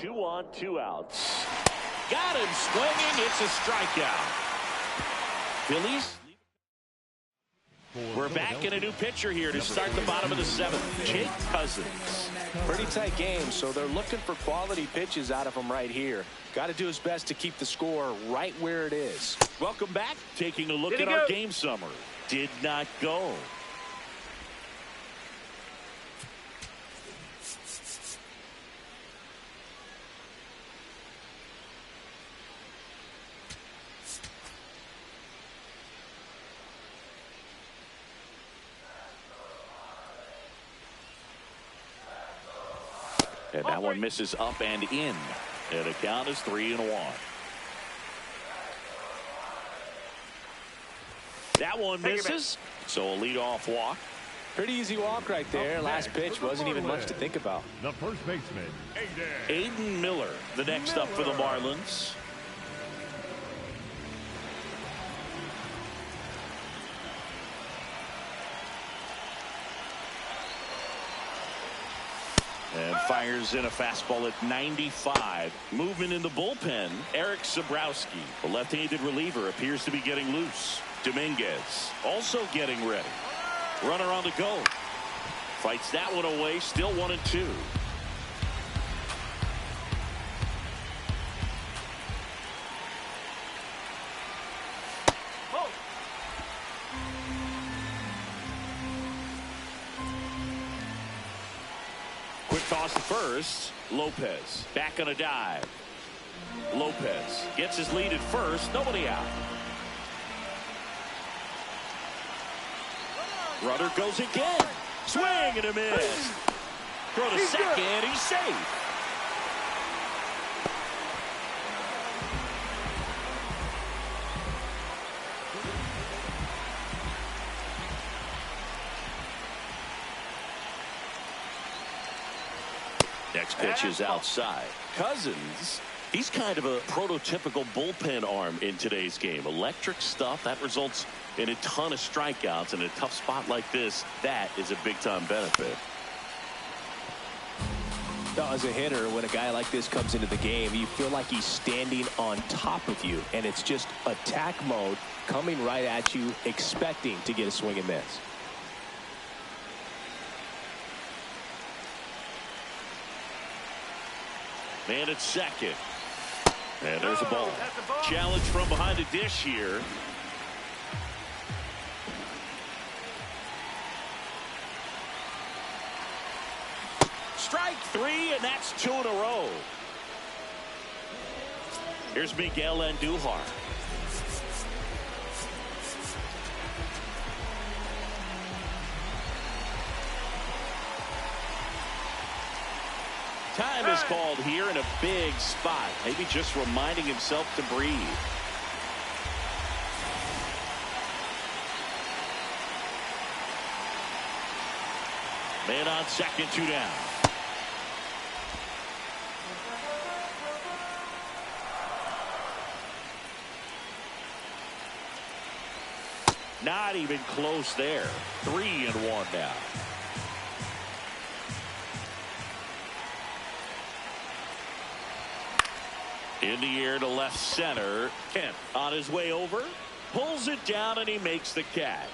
Two on, 2 outs. Got him swinging. It's a strikeout. Phillies. We're back in a new pitcher here to start the bottom of the 7th. Jake Cousins. Pretty tight game, so they're looking for quality pitches out of him right here. Got to do his best to keep the score right where it is. Welcome back. Taking a look at our game summary. Did not go. And that one misses up and in. And the count is 3-1. That one misses. So a leadoff walk. Pretty easy walk right there. Last pitch wasn't even much to think about. The first baseman, Aiden Miller, the next up for the Marlins. And fires in a fastball at 95. Movement in the bullpen. Eric Sabrowski, the left-handed reliever, appears to be getting loose. Dominguez also getting ready. Runner on the go. Fights that one away. Still 1-2. Quick toss to first. Lopez back on a dive. Lopez gets his lead at first. Nobody out. Runner goes again. Swing and a miss. Throw to second. He's safe. Next pitch is outside. Cousins He's kind of a prototypical bullpen arm in today's game. Electric stuff that results in a ton of strikeouts. In a tough spot like this, that is a big-time benefit. As a hitter, when a guy like this comes into the game, you feel like he's standing on top of you, and it's just attack mode coming right at you, expecting to get a swing and miss. Man at second. And there's a ball. Challenge from behind the dish here. Strike three, and that's 2 in a row. Here's Miguel Andujar. Time is called here in a big spot. Maybe just reminding himself to breathe. Man on second, 2 down. Not even close there. 3-1 now. In the air to left center. Kemp on his way over. Pulls it down and he makes the catch.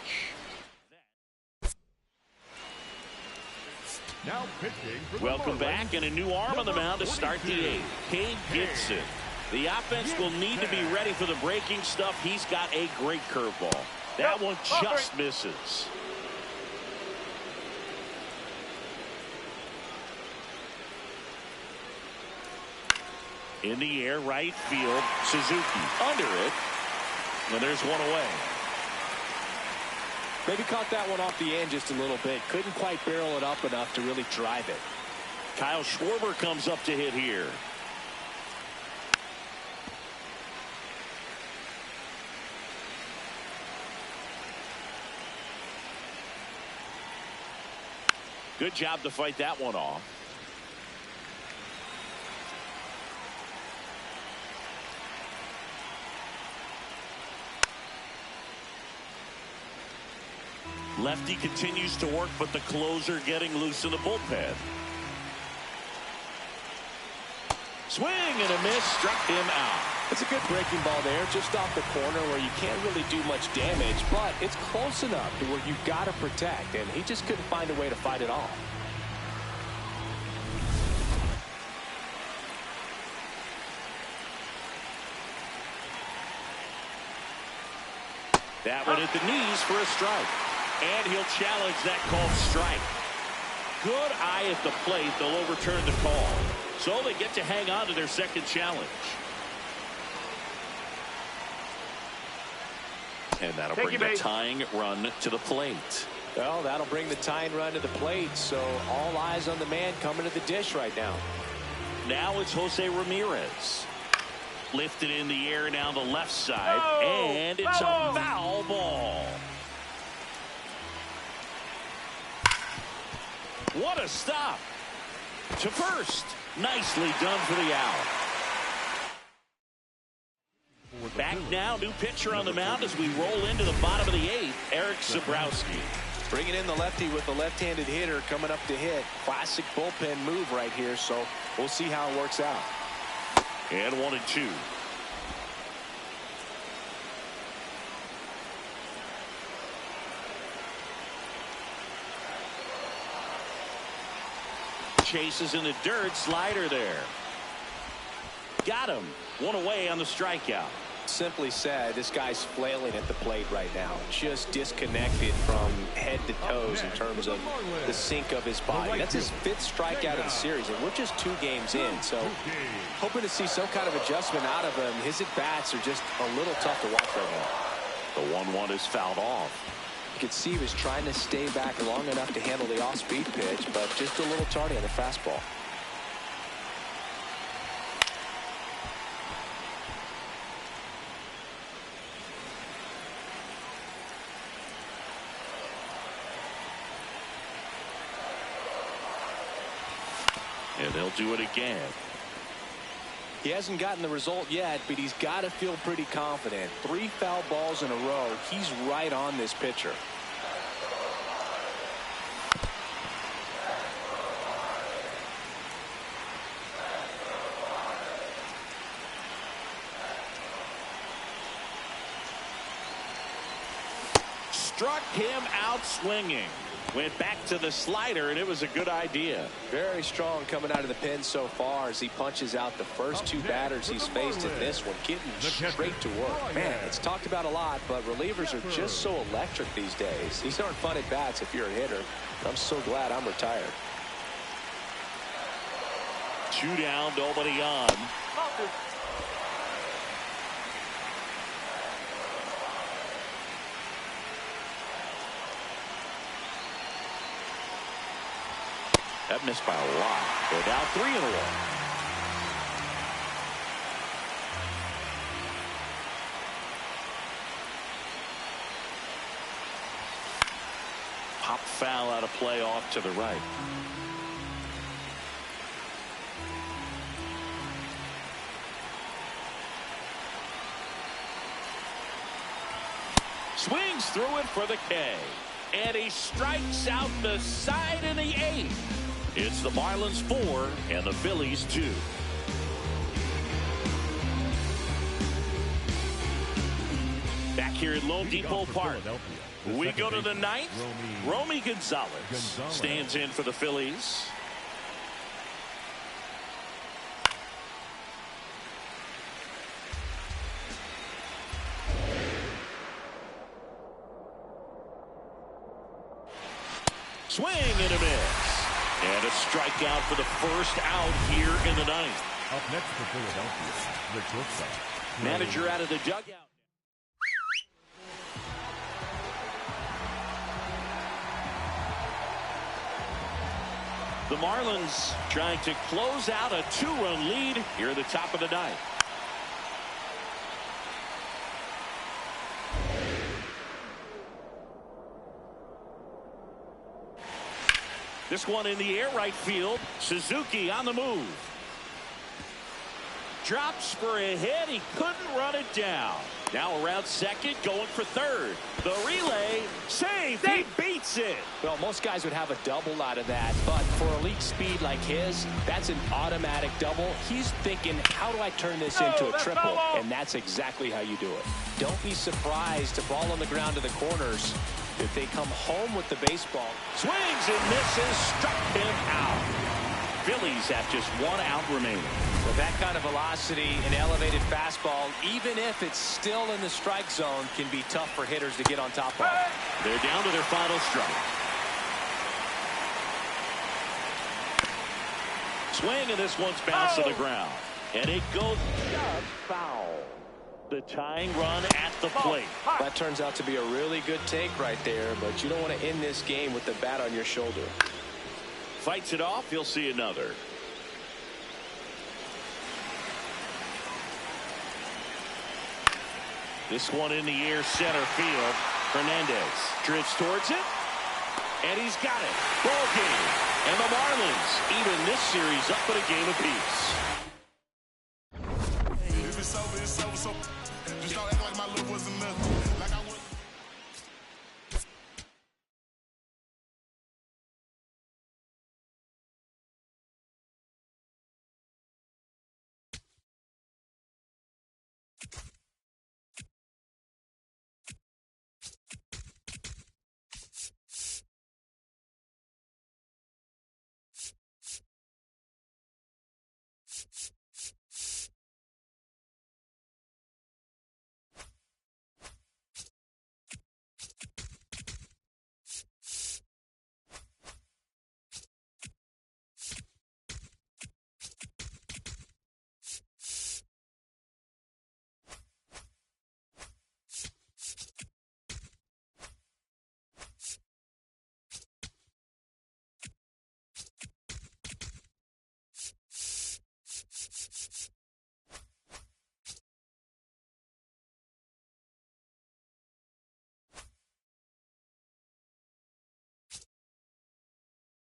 Now pitching for the Welcome Marlins, back, and a new arm on the mound to start the 8th. Cade Gibson. The offense will need to be ready for the breaking stuff. He's got a great curveball. That one just misses. In the air, right field. Suzuki under it. And there's one away. Maybe caught that one off the end just a little bit. Couldn't quite barrel it up enough to really drive it. Kyle Schwarber comes up to hit here. Good job to fight that one off. Lefty continues to work, but the closer getting loose in the bullpen. Swing and a miss, struck him out. It's a good breaking ball there, just off the corner where you can't really do much damage, but it's close enough to where you've got to protect, and he just couldn't find a way to fight it off. That one hit the knees for a strike. And he'll challenge that called strike. Good eye at the plate. They'll overturn the call. So they get to hang on to their second challenge. And that'll bring the tying run to the plate. Well, that'll bring the tying run to the plate, so all eyes on the man coming to the dish right now. Now it's Jose Ramirez. Lifted in the air down the left side. And it's a foul ball. What a stop. To first. Nicely done for the out. Back now, new pitcher on the mound as we roll into the bottom of the 8th. Eric Zabrowski. Bringing in the lefty with the left-handed hitter coming up to hit. Classic bullpen move right here, so we'll see how it works out. And 1-2. Chases in the dirt. Slider there. Got him. One away on the strikeout. Simply said, this guy's flailing at the plate right now. Just disconnected from head to toes in terms of the sink of his body. That's his 5th strikeout of the series, and we're just 2 games in. So hoping to see some kind of adjustment out of him. His at-bats are just a little tough to watch right The 1-1 is fouled off. You could see he was trying to stay back long enough to handle the off-speed pitch, but just a little tardy on the fastball. And they'll do it again. He hasn't gotten the result yet, but he's got to feel pretty confident. 3 foul balls in a row. He's right on this pitcher. Struck him out swinging. Went back to the slider, and it was a good idea. Very strong coming out of the pen so far as he punches out the first 2 batters he's faced in this one, getting straight to work. Man, it's talked about a lot, but relievers are just so electric these days. These aren't fun at bats if you're a hitter. I'm so glad I'm retired. 2 down, nobody on. That missed by a lot. They're down 3-1. Pop foul out of play off to the right. Swings through it for the K. And he strikes out the side in the 8th. It's the Marlins 4 and the Phillies 2. Back here at Lone Depot Park, we go to the 9th. Romy Gonzalez stands in for the Phillies. Swing and a miss. And a strikeout for the first out here in the 9th. Up next for Philadelphia, the shortstop. Manager out of the dugout. The Marlins trying to close out a 2-run lead here at the top of the 9th. This one in the air, right field. Suzuki on the move. Drops for a hit. He couldn't run it down. Now around second, going for third. The relay, save. He beats it. Well, most guys would have a double out of that, but for elite speed like his, that's an automatic double. He's thinking, how do I turn this into a triple? And that's exactly how you do it. Don't be surprised to ball on the ground to the corners if they come home with the baseball. Swings and misses, struck him out. Phillies have just 1 out remaining. With that kind of velocity, an elevated fastball, even if it's still in the strike zone, can be tough for hitters to get on top of. They're down to their final strike. Swing, and this one's bounced to the ground. And it goes just foul. The tying run at the plate. That turns out to be a really good take right there, but you don't want to end this game with the bat on your shoulder. Fights it off. You'll see another. This one in the air, center field. Hernandez drifts towards it, and he's got it. Ball game. And the Marlins even this series up at a game apiece. If it's over, it's over. So just don't